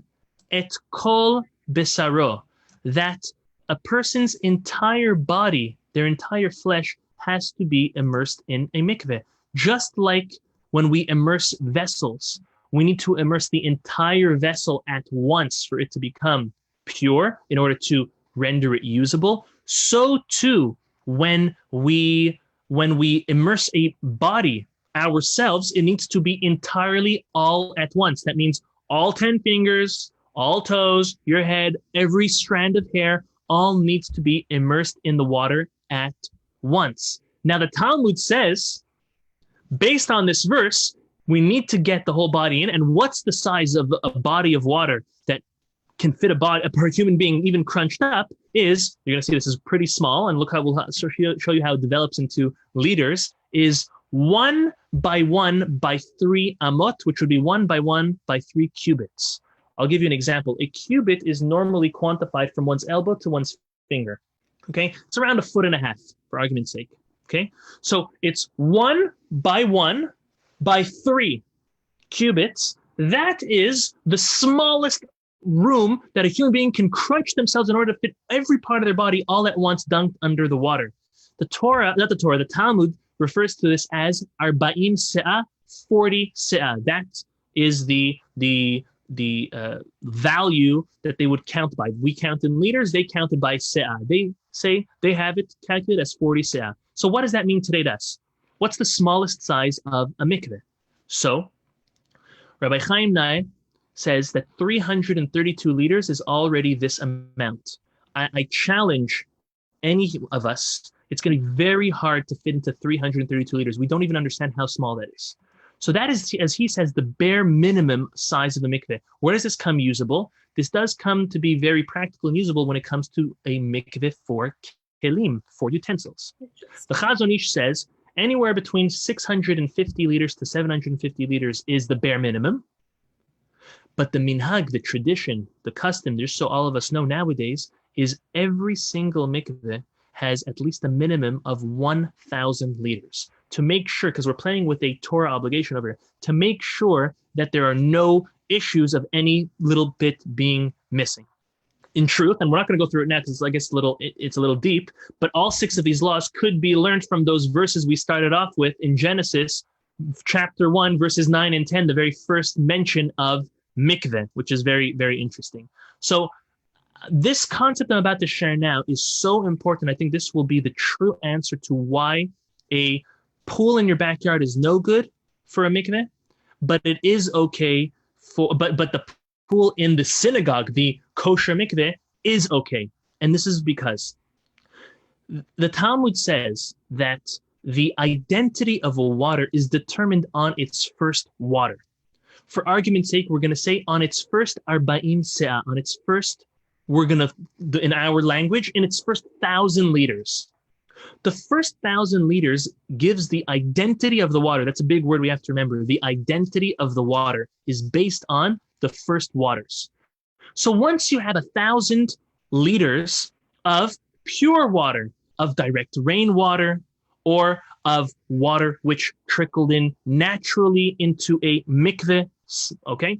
Speaker 1: et kol besaro, that a person's entire body, their entire flesh, has to be immersed in a mikveh. Just like when we immerse vessels, we need to immerse the entire vessel at once for it to become pure in order to render it usable. So too, when we immerse a body ourselves, it needs to be entirely all at once. That means all 10 fingers, all toes, your head, every strand of hair, all needs to be immersed in the water at once. Now, the Talmud says, based on this verse, we need to get the whole body in. And what's the size of a body of water that can fit a human being even crunched up is, you're going to see this is pretty small, and look how we'll show you how it develops into liters, is 1 by 1 by 3 amot, which would be 1 by 1 by 3 cubits. I'll give you an example. A cubit is normally quantified from one's elbow to one's finger. Okay, it's around 1.5 feet, for argument's sake. Okay, so it's 1 by 1 by 3 cubits. That is the smallest room that a human being can crunch themselves in order to fit every part of their body all at once dunked under the water. The Talmud refers to this as arba'im se'ah, 40 se'ah. That is the value that they would count by. We count in liters, they counted by se'ah. They say they have it calculated as 40 se'ah. So what does that mean today to us? What's the smallest size of a mikveh? So Rabbi Chaim Nai says that 332 liters is already this amount. I challenge any of us. It's going to be very hard to fit into 332 liters. We don't even understand how small that is. So that is, as he says, the bare minimum size of a mikveh. Where does this come usable? This does come to be very practical and usable when it comes to a mikveh for kelim, for utensils. The Chazon Ish says anywhere between 650 liters to 750 liters is the bare minimum. But the minhag, the tradition, the custom, just so all of us know nowadays, is every single mikveh has at least a minimum of 1,000 liters to make sure, because we're playing with a Torah obligation over here, to make sure that there are no issues of any little bit being missing. In truth, and we're not going to go through it now because I guess it's a little deep, but all 6 of these laws could be learned from those verses we started off with in Genesis, chapter 1, verses 9 and 10, the very first mention of mikveh, which is very, very interesting. So this concept I'm about to share now is so important. I think this will be the true answer to why a pool in your backyard is no good for a mikveh, but it is okay but the pool in the synagogue, the kosher mikveh, is okay. And this is because the Talmud says that the identity of a water is determined on its first water. For argument's sake, we're going to say on its first arba'im se'ah, on its first, we're going to, in our language, in its first 1,000 liters. The first 1,000 liters gives the identity of the water. That's a big word we have to remember. The identity of the water is based on the first waters. So once you have 1,000 liters of pure water, of direct rainwater, or of water which trickled in naturally into a mikveh, okay,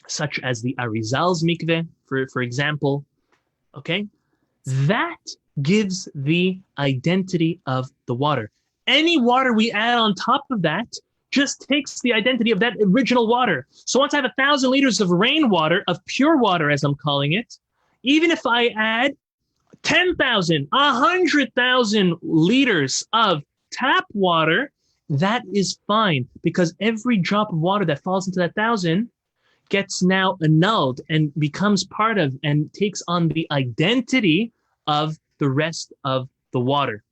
Speaker 1: such as the Arizal's mikveh, for example, okay, that gives the identity of the water. Any water we add on top of that just takes the identity of that original water. So once I have 1,000 liters of rainwater, of pure water, as I'm calling it, even if I add 10,000, 100,000 liters of tap water, that is fine, because every drop of water that falls into that 1,000 gets now annulled and becomes part of and takes on the identity of the rest of the water.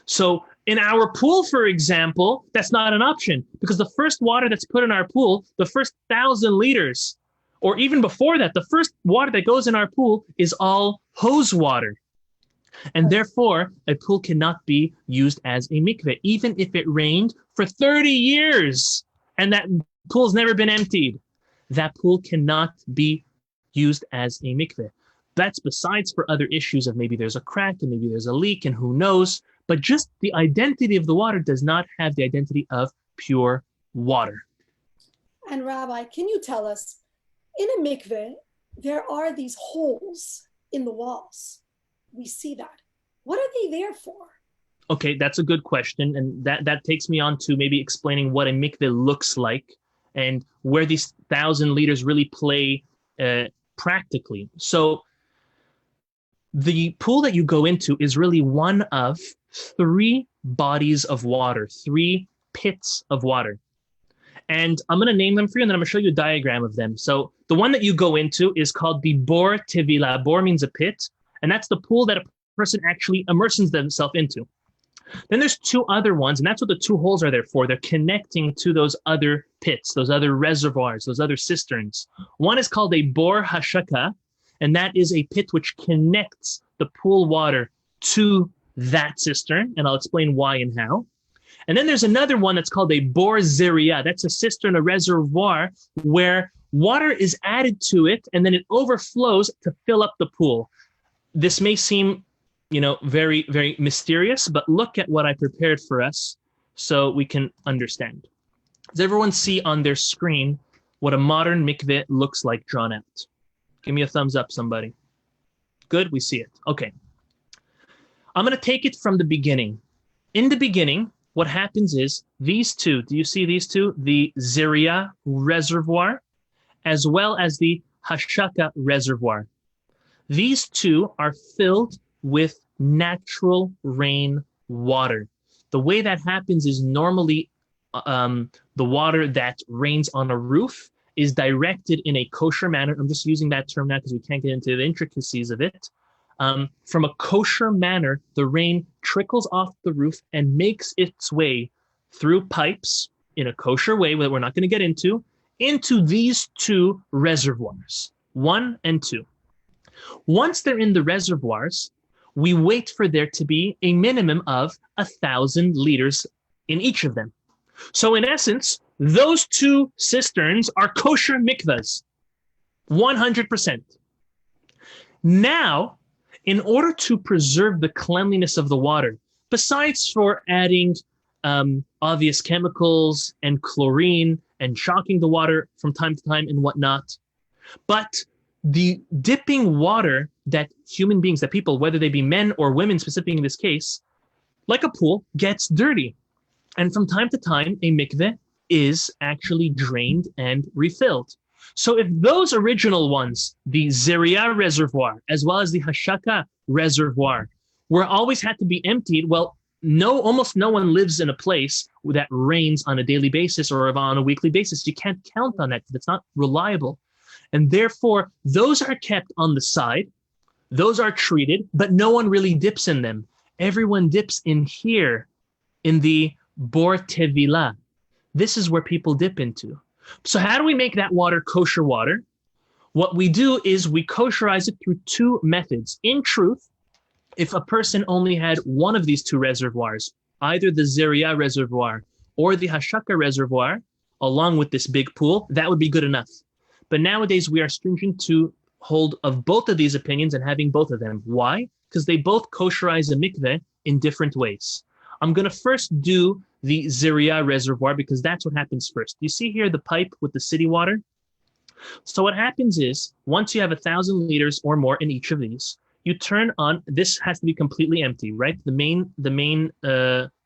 Speaker 1: So in our pool, for example, that's not an option, because the first water that's put in our pool, the first 1,000 liters, or even before that, the first water that goes in our pool is all hose water. And therefore, a pool cannot be used as a mikveh, even if it rained for 30 years and that pool's never been emptied. That pool cannot be used as a mikveh. That's besides for other issues of maybe there's a crack and maybe there's a leak and who knows, but just the identity of the water does not have the identity of pure water.
Speaker 2: And Rabbi, can you tell us, in a mikveh, there are these holes in the walls. We see that. What are they there for?
Speaker 1: Okay, that's a good question, and that takes me on to maybe explaining what a mikveh looks like and where these 1,000 liters really play practically. So the pool that you go into is really one of three bodies of water, three pits of water. And I'm going to name them for you, and then I'm going to show you a diagram of them. So the one that you go into is called the Bor Tevila. Bor means a pit, and that's the pool that a person actually immerses themselves into. Then there's two other ones, and that's what the two holes are there for. They're connecting to those other pits, those other reservoirs, those other cisterns. One is called a Bor Hashaka, and that is a pit which connects the pool water to that cistern, and I'll explain why and how. And then there's another one that's called a Bor Zeria. That's a cistern, a reservoir, where water is added to it, and then it overflows to fill up the pool. This may seem, very, very mysterious, but look at what I prepared for us so we can understand. Does everyone see on their screen what a modern mikveh looks like drawn out? Give me a thumbs up, somebody. Good, we see it. Okay. I'm going to take it from the beginning. In the beginning, what happens is these two, do you see these two? The Zeria reservoir, as well as the Hashaka reservoir. These two are filled with natural rain water. The way that happens is normally the water that rains on a roof is directed in a kosher manner. I'm just using that term now because we can't get into the intricacies of it. From a kosher manner, the rain trickles off the roof and makes its way through pipes in a kosher way that we're not going to get into these two reservoirs, 1 and 2. Once they're in the reservoirs, we wait for there to be a minimum of 1,000 liters in each of them. So in essence, those two cisterns are kosher mikvahs, 100%. Now, in order to preserve the cleanliness of the water, besides for adding obvious chemicals and chlorine and shocking the water from time to time and whatnot, but the dipping water that human beings, that people, whether they be men or women specifically in this case, like a pool, gets dirty. And from time to time, a mikveh is actually drained and refilled. So if those original ones, the Zeria reservoir, as well as the Hashaka reservoir, were always had to be emptied, well, almost no one lives in a place that rains on a daily basis or on a weekly basis. You can't count on that. It's not reliable. And therefore, those are kept on the side. Those are treated, but no one really dips in them. Everyone dips in here, in the Bor Tevila. This is where people dip into. So how do we make that water kosher water? What we do is we kosherize it through two methods. In truth, if a person only had one of these two reservoirs, either the Zeria reservoir or the Hashaka reservoir, along with this big pool, that would be good enough. But nowadays, we are stringent to hold of both of these opinions and having both of them. Why? Because they both kosherize a mikveh in different ways. I'm going to first do the Zeria reservoir because that's what happens first. You see here the pipe with the city water? So what happens is, once you have 1,000 liters or more in each of these, you turn on, this has to be completely empty, right? The main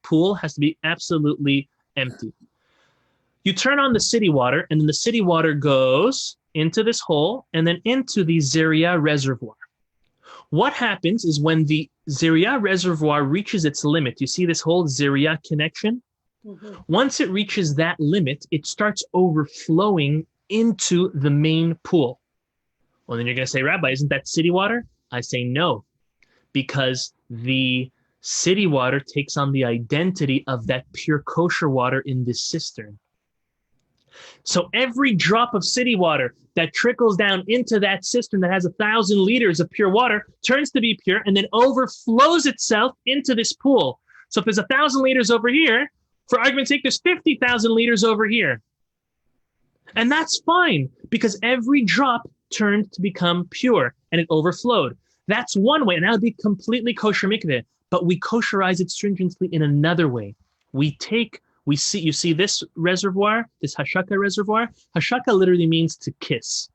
Speaker 1: pool has to be absolutely empty. You turn on the city water, and then the city water goes into this hole and then into the Zeria reservoir. What happens is when the Zeria reservoir reaches its limit, you see this whole Zeria connection? Mm-hmm. Once it reaches that limit, it starts overflowing into the main pool. Well, then you're going to say, Rabbi, isn't that city water? I say no, because the city water takes on the identity of that pure kosher water in this cistern. So every drop of city water that trickles down into that cistern that has 1,000 liters of pure water turns to be pure and then overflows itself into this pool. So if there's 1,000 liters over here, for argument's sake, there's 50,000 liters over here. And that's fine because every drop turned to become pure and it overflowed. That's one way, and that would be completely kosher mikveh. But we kosherize it stringently in another way. You see this reservoir, this Hashaka reservoir? Hashaka literally means to kiss.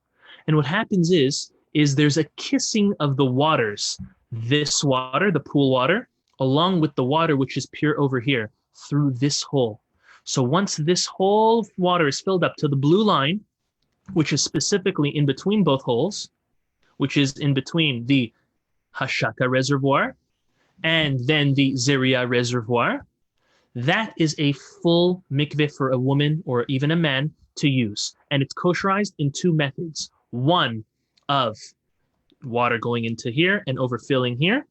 Speaker 1: And what happens is there's a kissing of the waters. This water, the pool water, along with the water which is pure over here through this hole. So once this whole water is filled up to the blue line, which is specifically in between both holes, which is in between the Hashaka reservoir and then the Zeria reservoir, that is a full mikveh for a woman or even a man to use. And it's kosherized in two methods. One of water going into here and overfilling here,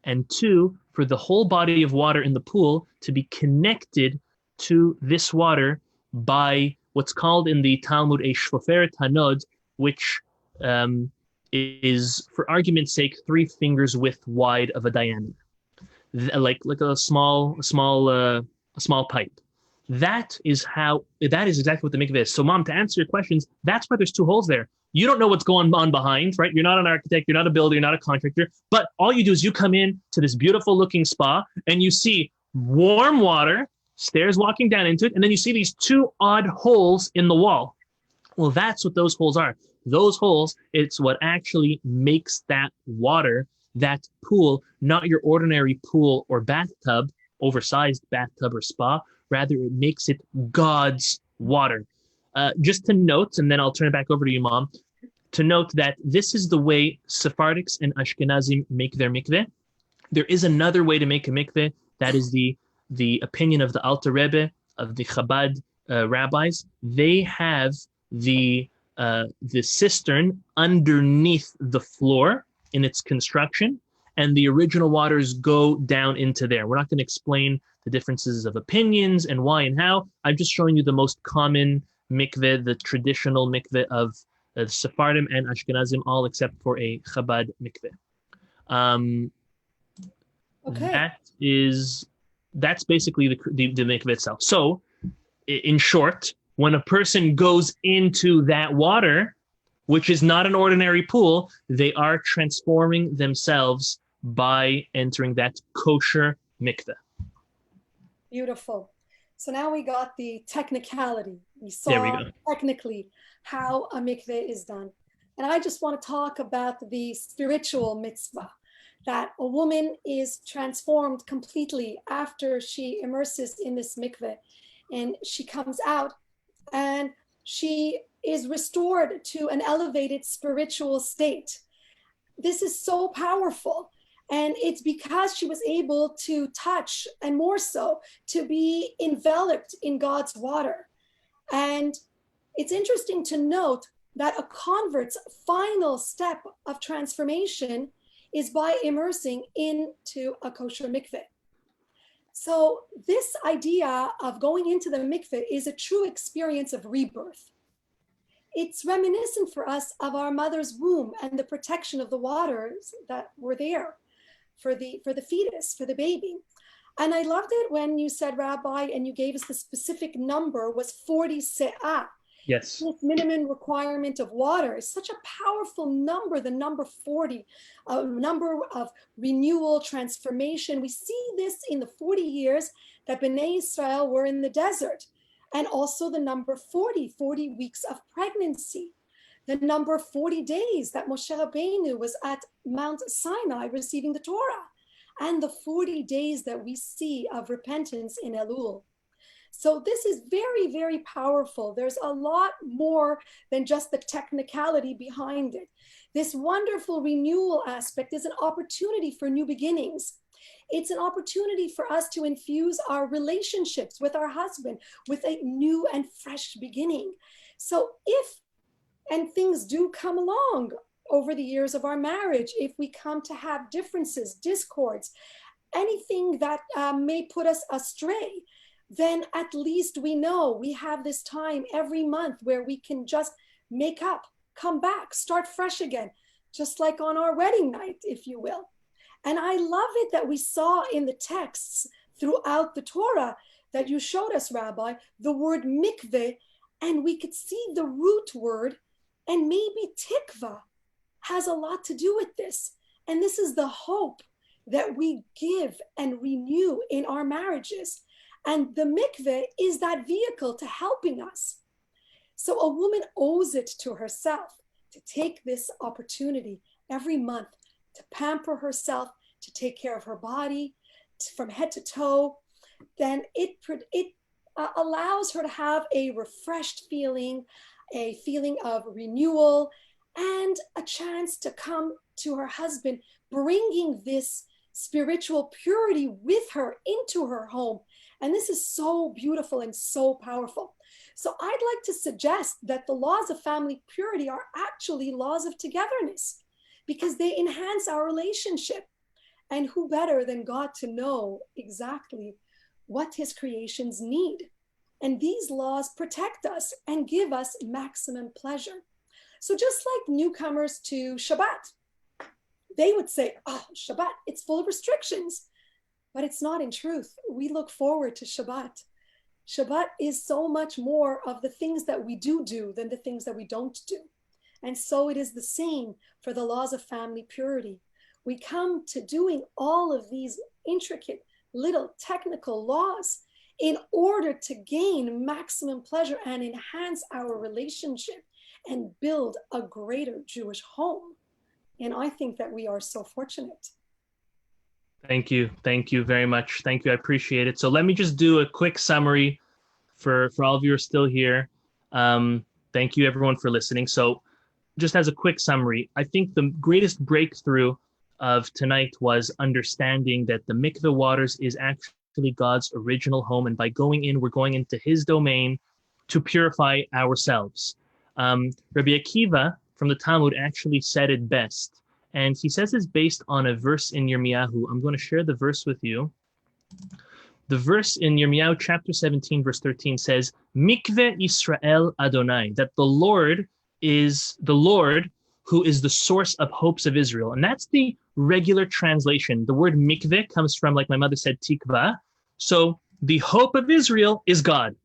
Speaker 1: and two, for the whole body of water in the pool to be connected to this water by what's called in the Talmud a shvoferet hanod, which is, for argument's sake, 3 fingers width wide of a diameter, like a small pipe. That is exactly what the mikveh is. So, Mom, to answer your questions, that's why there's 2 holes there. You don't know what's going on behind, right? You're not an architect, you're not a builder, you're not a contractor, but all you do is you come in to this beautiful looking spa and you see warm water, stairs walking down into it, and then you see these 2 odd holes in the wall. Well, that's what those holes are. Those holes, it's what actually makes that water, that pool, not your ordinary pool or bathtub, oversized bathtub or spa. Rather, it makes it God's water. Just to note, and then I'll turn it back over to you, Mom, to note that this is the way Sephardics and Ashkenazim make their mikveh. There is another way to make a mikveh. That is the opinion of the Alter Rebbe, of the Chabad rabbis. They have the cistern underneath the floor in its construction, and the original waters go down into there. We're not going to explain the differences of opinions and why and how. I'm just showing you the most common mikveh, the traditional mikveh of Sephardim and Ashkenazim, all except for a Chabad mikveh.
Speaker 2: Okay.
Speaker 1: That's basically the mikveh itself. So, in short, when a person goes into that water, which is not an ordinary pool, they are transforming themselves by entering that kosher mikveh.
Speaker 2: Beautiful. So now we got the technicality. We saw
Speaker 1: There we go.
Speaker 2: technically how a mikveh is done. And I just want to talk about the spiritual mitzvah, that a woman is transformed completely after she immerses in this mikveh, and she comes out and she is restored to an elevated spiritual state. This is so powerful. And it's because she was able to touch, and more so, to be enveloped in God's water. And it's interesting to note that a convert's final step of transformation is by immersing into a kosher mikveh. So this idea of going into the mikveh is a true experience of rebirth. It's reminiscent for us of our mother's womb and the protection of the waters that were there for the fetus, for the baby. And I loved it when you said, Rabbi, and you gave us the specific number was 40 se'ah.
Speaker 1: Yes.
Speaker 2: This minimum requirement of water is such a powerful number, the number 40, a number of renewal, transformation. We see this in the 40 years that Bnei Israel were in the desert, and also the number 40 weeks of pregnancy. The number 40 days that Moshe Rabbeinu was at Mount Sinai receiving the Torah, and the 40 days that we see of repentance in Elul. So this is very, very powerful. There's a lot more than just the technicality behind it. This wonderful renewal aspect is an opportunity for new beginnings. It's an opportunity for us to infuse our relationships with our husband with a new and fresh beginning. So and things do come along over the years of our marriage, if we come to have differences, discords, anything that may put us astray, then at least we know we have this time every month where we can just make up, come back, start fresh again, just like on our wedding night, if you will. And I love it that we saw in the texts throughout the Torah that you showed us, Rabbi, the word mikveh, and we could see the root word, and maybe tikva has a lot to do with this. And this is the hope that we give and renew in our marriages. And the mikveh is that vehicle to helping us. So a woman owes it to herself to take this opportunity every month to pamper herself, to take care of her body, from head to toe, then it allows her to have a refreshed feeling, a feeling of renewal, and a chance to come to her husband, bringing this spiritual purity with her into her home. And this is so beautiful and so powerful. So I'd like to suggest that the laws of family purity are actually laws of togetherness, because they enhance our relationship. And who better than God to know exactly what his creations need? And these laws protect us and give us maximum pleasure. So just like newcomers to Shabbat, they would say, oh, Shabbat, it's full of restrictions. But it's not in truth. We look forward to Shabbat. Shabbat is so much more of the things that we do than the things that we don't do. And so it is the same for the laws of family purity. We come to doing all of these intricate little technical laws in order to gain maximum pleasure and enhance our relationship and build a greater Jewish home. And I think that we are so fortunate.
Speaker 1: Thank you. Thank you very much. Thank you. I appreciate it. So let me just do a quick summary for all of you who are still here. Thank you, everyone, for listening. So just as a quick summary, I think the greatest breakthrough of tonight was understanding that the mikveh waters is actually God's original home. And by going in, we're going into his domain to purify ourselves. Rabbi Akiva from the Talmud actually said it best. And he says it's based on a verse in Yirmiyahu. I'm going to share the verse with you. The verse in Yirmiyahu chapter 17, verse 13 says, Mikveh Israel Adonai, that the Lord is the Lord who is the source of hopes of Israel. And that's the regular translation. The word mikveh comes from, like my mother said, tikva. So the hope of Israel is God.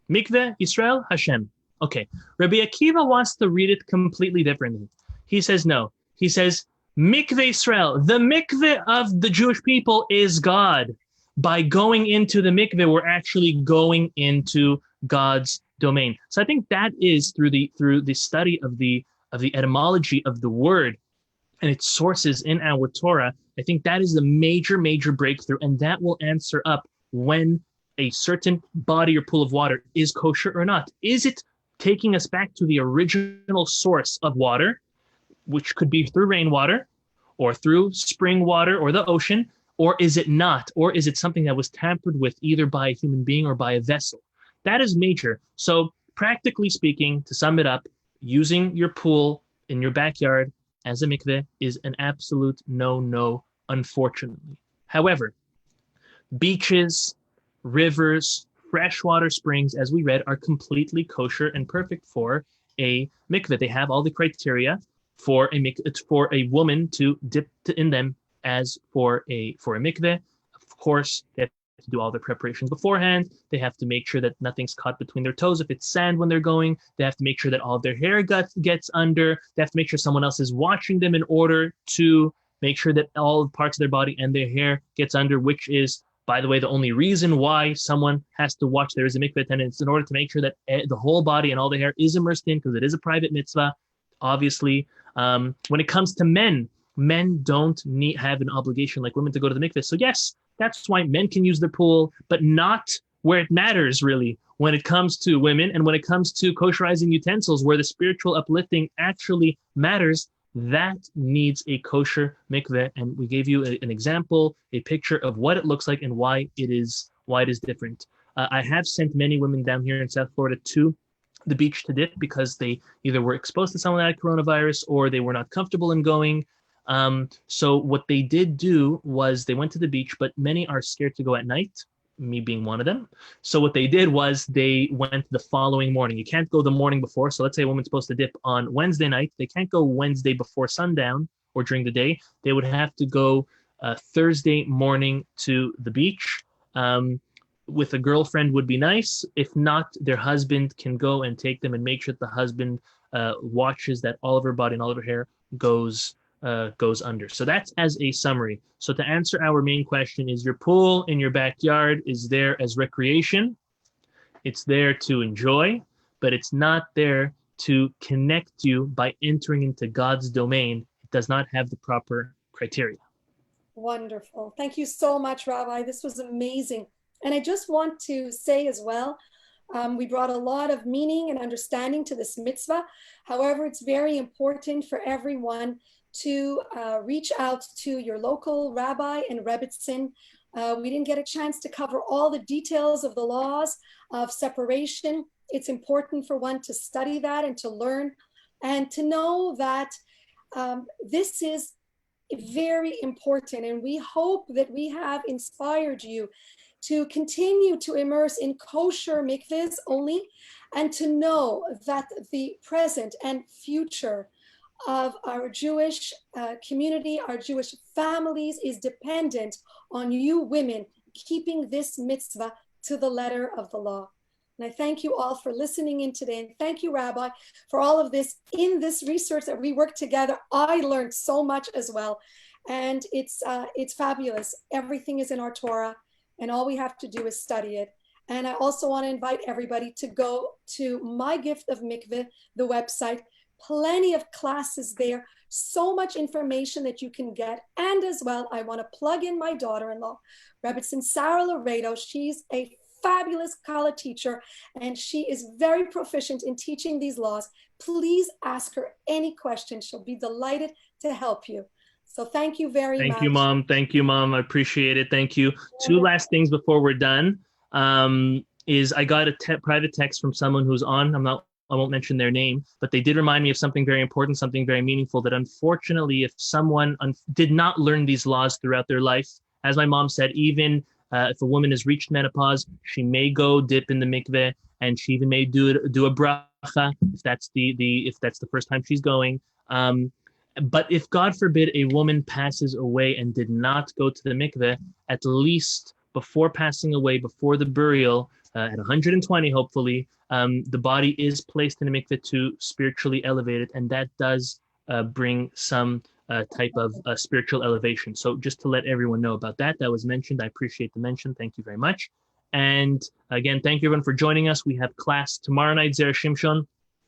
Speaker 1: Mikveh Israel Hashem. Okay. Rabbi Akiva wants to read it completely differently. He says no. He says, Mikveh Israel, the mikveh of the Jewish people is God. By going into the mikveh, we're actually going into God's domain. So I think that is through the study of the etymology of the word and its sources in our Torah. I think that is the major breakthrough, and that will answer up when a certain body or pool of water is kosher or not. Is it taking us back to the original source of water, which could be through rainwater or through spring water or the ocean, or is it not? Or is it something that was tampered with either by a human being or by a vessel? That is major. So practically speaking, to sum it up, using your pool in your backyard as a mikveh is an absolute no, unfortunately. However, beaches, rivers, freshwater springs, as we read, are completely kosher and perfect for a mikveh. They have all the criteria for a woman to dip in them as for a mikveh. Of course, they have to do all the preparations beforehand. They have to make sure that nothing's caught between their toes. If it's sand when they're going, they have to make sure that all of their hair gets under. They have to make sure someone else is watching them in order to make sure that all parts of their body and their hair gets under, which is, by the way, the only reason why someone has to watch there is a mikveh attendant. It's in order to make sure that the whole body and all the hair is immersed in, because it is a private mitzvah, obviously. When it comes to men don't have an obligation like women to go to the mikveh. So yes, that's why men can use the pool, but not where it matters, really, when it comes to women and when it comes to kosherizing utensils, where the spiritual uplifting actually matters. That needs a kosher mikveh. And we gave you an example, a picture of what it looks like and why it is different. I have sent many women down here in South Florida to the beach to dip because they either were exposed to someone that had coronavirus or they were not comfortable in going. So what they did do was they went to the beach, but many are scared to go at night, me being one of them. So what they did was they went the following morning. You can't go the morning before. So let's say a woman's supposed to dip on Wednesday night. They can't go Wednesday before sundown or during the day. They would have to go Thursday morning to the beach. With a girlfriend would be nice. If not, their husband can go and take them and make sure that the husband watches that all of her body and all of her hair goes under. So that's as a summary. So to answer our main question, is your pool in your backyard is there as recreation? It's there to enjoy, but it's not there to connect you by entering into God's domain. It does not have the proper criteria.
Speaker 2: Wonderful. Thank you so much, Rabbi. This was amazing. And I just want to say as well, we brought a lot of meaning and understanding to this mitzvah. However, it's very important for everyone to reach out to your local rabbi and rebbitzin. We didn't get a chance to cover all the details of the laws of separation. It's important for one to study that and to learn and to know that this is very important. And we hope that we have inspired you to continue to immerse in kosher mikvahs only, and to know that the present and future of our Jewish community, our Jewish families, is dependent on you women keeping this mitzvah to the letter of the law. And I thank you all for listening in today. And thank you, Rabbi, for all of this. In this research that we worked together, I learned so much as well. And it's fabulous. Everything is in our Torah, and all we have to do is study it. And I also want to invite everybody to go to My Gift of Mikveh, the website. Plenty of classes there, so much information that you can get. And as well, I want to plug in my daughter-in-law, Rebbitzin Sarah Laredo. She's a fabulous Kala teacher, and she is very proficient in teaching these laws. Please ask her any questions. She'll be delighted to help you. So thank you very much.
Speaker 1: Thank you, Mom. Thank you, Mom. I appreciate it. Thank you. Two last things before we're done. Is I got a private text from someone who's on. I won't mention their name, but they did remind me of something very important, something very meaningful, that unfortunately, if someone did not learn these laws throughout their life, as my mom said, even if a woman has reached menopause, she may go dip in the mikveh, and she even may do a bracha if that's the first time she's going. But if, God forbid, a woman passes away and did not go to the mikveh, at least before passing away, before the burial, at 120, hopefully, the body is placed in a mikveh to spiritually elevate it, and that does bring some type of spiritual elevation. So just to let everyone know about that, that was mentioned. I appreciate the mention. Thank you very much. And again, thank you everyone for joining us. We have class tomorrow night, Zera Shimshon.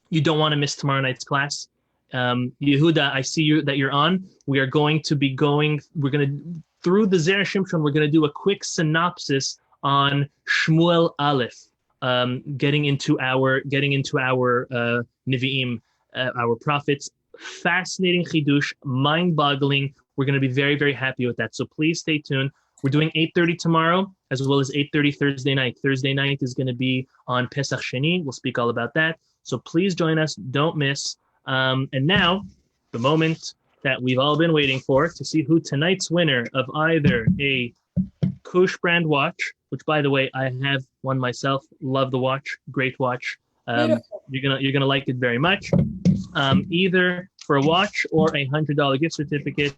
Speaker 1: You don't want to miss tomorrow night's class. Yehuda, I see that you're on. We are going to be through the Zera Shimshon, we're going to do a quick synopsis on Shmuel Aleph, getting into our Nevi'im, our prophets. Fascinating chidush, mind-boggling. We're going to be very, very happy with that. So please stay tuned. We're doing 8:30 tomorrow, as well as 8:30 Thursday night. Thursday night is going to be on Pesach Sheni. We'll speak all about that. So please join us. Don't miss. And now, the moment that we've all been waiting for, to see who tonight's winner of either a Kush brand watch, which, by the way, I have one myself. Love the watch. Great watch. You're gonna like it very much. Either for a watch or a $100 gift certificate.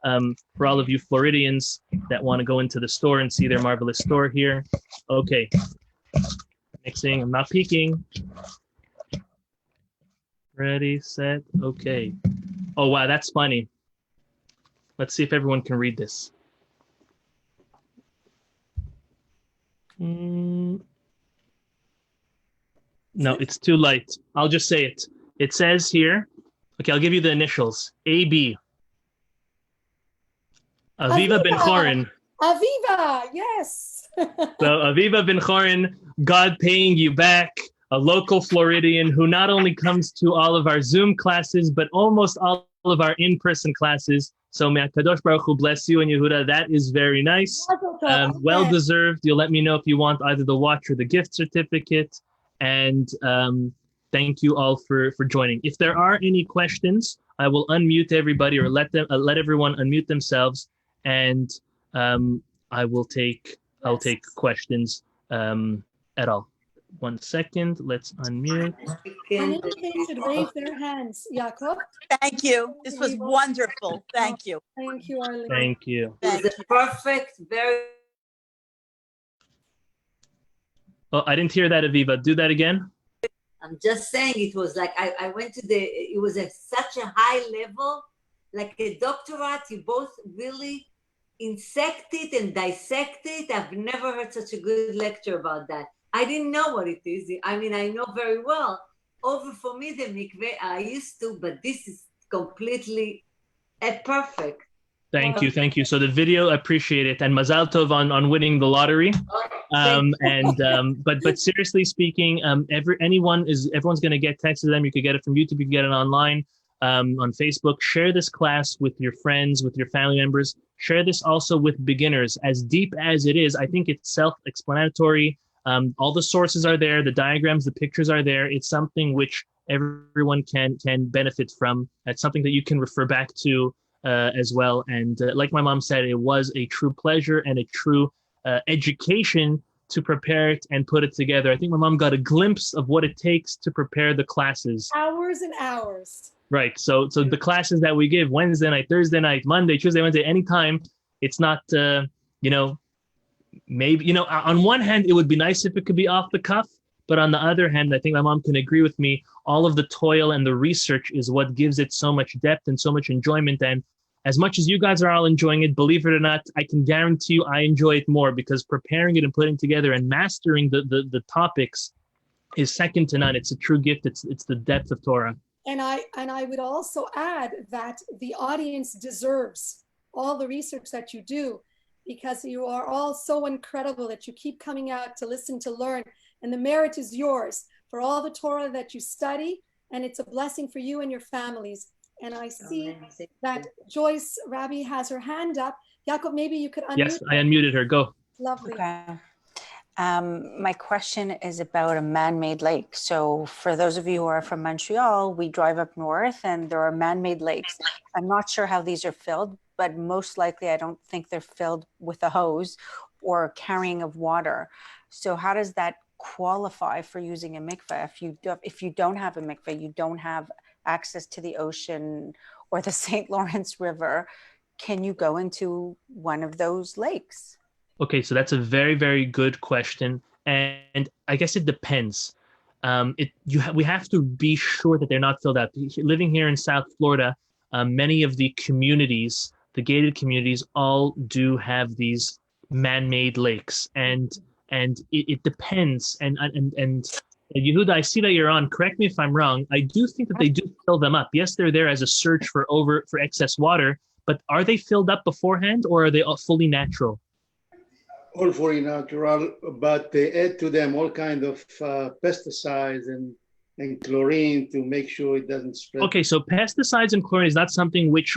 Speaker 1: For all of you Floridians that want to go into the store and see their marvelous store here. Okay. Mixing. I'm not peeking. Ready, set, okay. Oh, wow, that's funny. Let's see if everyone can read this. No, it's too light. I'll just say it. It says here, okay, I'll give you the initials. AB. Aviva Ben Chorin.
Speaker 2: Aviva, yes.
Speaker 1: So Aviva Ben Chorin, God paying you back. A local Floridian who not only comes to all of our Zoom classes, but almost all of our in-person classes. So may HaKadosh Baruch Hu bless you and Yehuda. That is very nice. Well-deserved. You'll let me know if you want either the watch or the gift certificate. And thank you all for joining. If there are any questions, I will unmute everybody, or let everyone unmute themselves, and I'll take questions at all. 1 second. Let's unmute.
Speaker 2: And they should raise their hands. Yaakov.
Speaker 3: Thank you. This was wonderful. Thank you.
Speaker 2: Thank you, Arlene.
Speaker 1: Thank you.
Speaker 3: Thank
Speaker 4: It was
Speaker 3: you.
Speaker 4: perfect, very.
Speaker 1: Oh, I didn't hear that, Aviva. Do that again.
Speaker 4: I'm just saying it was like I went to it was at such a high level, like a doctorate. You both really insect it and dissect it. I've never heard such a good lecture about that. I didn't know what it is. I mean, I know very well. Over for me, the mikveh, I used to, but this is completely perfect.
Speaker 1: Thank you, thank you. So the video, appreciate it, and Mazal Tov on winning the lottery. But seriously speaking, everyone's going to get texts to them. You could get it from YouTube, you can get it online, on Facebook. Share this class with your friends, with your family members. Share this also with beginners. As deep as it is, I think it's self-explanatory. All the sources are there, the diagrams, the pictures are there. It's something which everyone can benefit from. It's something that you can refer back to as well. And like my mom said, it was a true pleasure and a true education to prepare it and put it together. I think my mom got a glimpse of what it takes to prepare the classes.
Speaker 2: Hours and hours.
Speaker 1: Right. So the classes that we give Wednesday night, Thursday night, Monday, Tuesday, Wednesday, anytime, it's not, maybe, on one hand, it would be nice if it could be off the cuff. But on the other hand, I think my mom can agree with me. All of the toil and the research is what gives it so much depth and so much enjoyment. And as much as you guys are all enjoying it, believe it or not, I can guarantee you I enjoy it more, because preparing it and putting together and mastering the topics is second to none. It's a true gift. It's the depth of Torah.
Speaker 2: And I would also add that the audience deserves all the research that you do, because you are all so incredible that you keep coming out to listen, to learn, and the merit is yours for all the Torah that you study, and it's a blessing for you and your families. And I see that Joyce Rabbi has her hand up. Yaakov, maybe you could unmute.
Speaker 1: Yes, I unmuted her. Go.
Speaker 2: Lovely.
Speaker 5: Okay. My question is about a man-made lake. So for those of you who are from Montreal, we drive up north and there are man-made lakes. I'm not sure how these are filled, but most likely I don't think they're filled with a hose or carrying of water. So how does that qualify for using a mikveh? If you don't have a mikveh, you don't have access to the ocean or the St. Lawrence River, can you go into one of those lakes?
Speaker 1: Okay, so that's a very, very good question. And I guess it depends. We have to be sure that they're not filled out. Living here in South Florida, many of the communities, the gated communities, all do have these man-made lakes. And it depends. And Yehuda, I see that you're on. Correct me if I'm wrong. I do think that they do fill them up. Yes, they're there as a search for excess water, but are they filled up beforehand, or are they all fully natural?
Speaker 6: All fully natural, but they add to them all kind of pesticides and chlorine to make sure it doesn't spread.
Speaker 1: Okay, so pesticides and chlorine is not something which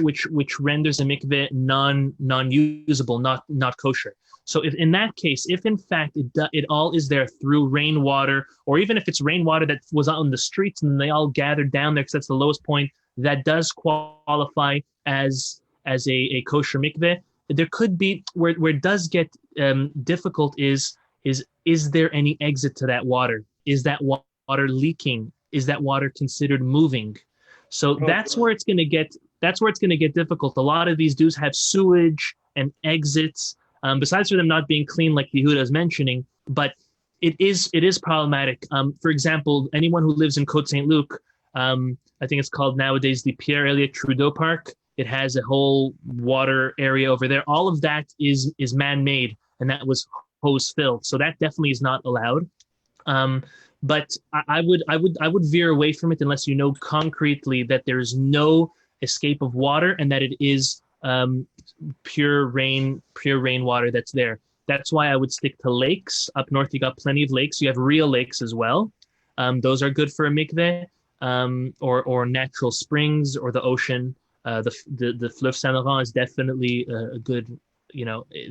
Speaker 1: renders a mikveh non-usable, not kosher. So if in that case, if in fact it all is there through rainwater, or even if it's rainwater that was out on the streets and they all gathered down there because that's the lowest point, that does qualify as a kosher mikveh. There could be where it does get difficult is there any exit to that water? Is that water leaking? Is that water considered moving? So that's where it's going to get difficult. A lot of these dues have sewage and exits. Besides for them not being clean, like Yehuda is mentioning, but it is problematic. For example, anyone who lives in Côte Saint Luc, I think it's called nowadays the Pierre Elliott Trudeau Park. It has a whole water area over there. All of that is man-made, and that was hose filled. So that definitely is not allowed. But I would veer away from it unless you know concretely that there's no escape of water and that it is pure rainwater that's there. That's why I would stick to lakes. Up north, you got plenty of lakes. You have real lakes as well. Those are good for a mikveh, or natural springs or the ocean. The Fleuve Saint Laurent is definitely a good.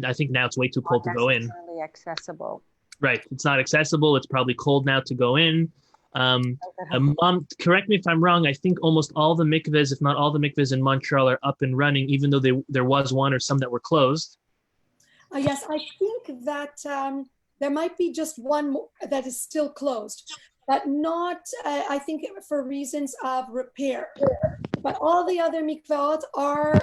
Speaker 1: I think now it's way too cold to go in.
Speaker 5: Not accessible.
Speaker 1: Right, it's not accessible. It's probably cold now to go in. Mom, correct me if I'm wrong. I think almost all the mikvehs, if not all the mikvehs in Montreal, are up and running, even though there was one or some that were closed.
Speaker 2: Yes, I think that there might be just one that is still closed, but not, I think, for reasons of repair. But all the other mikvahot are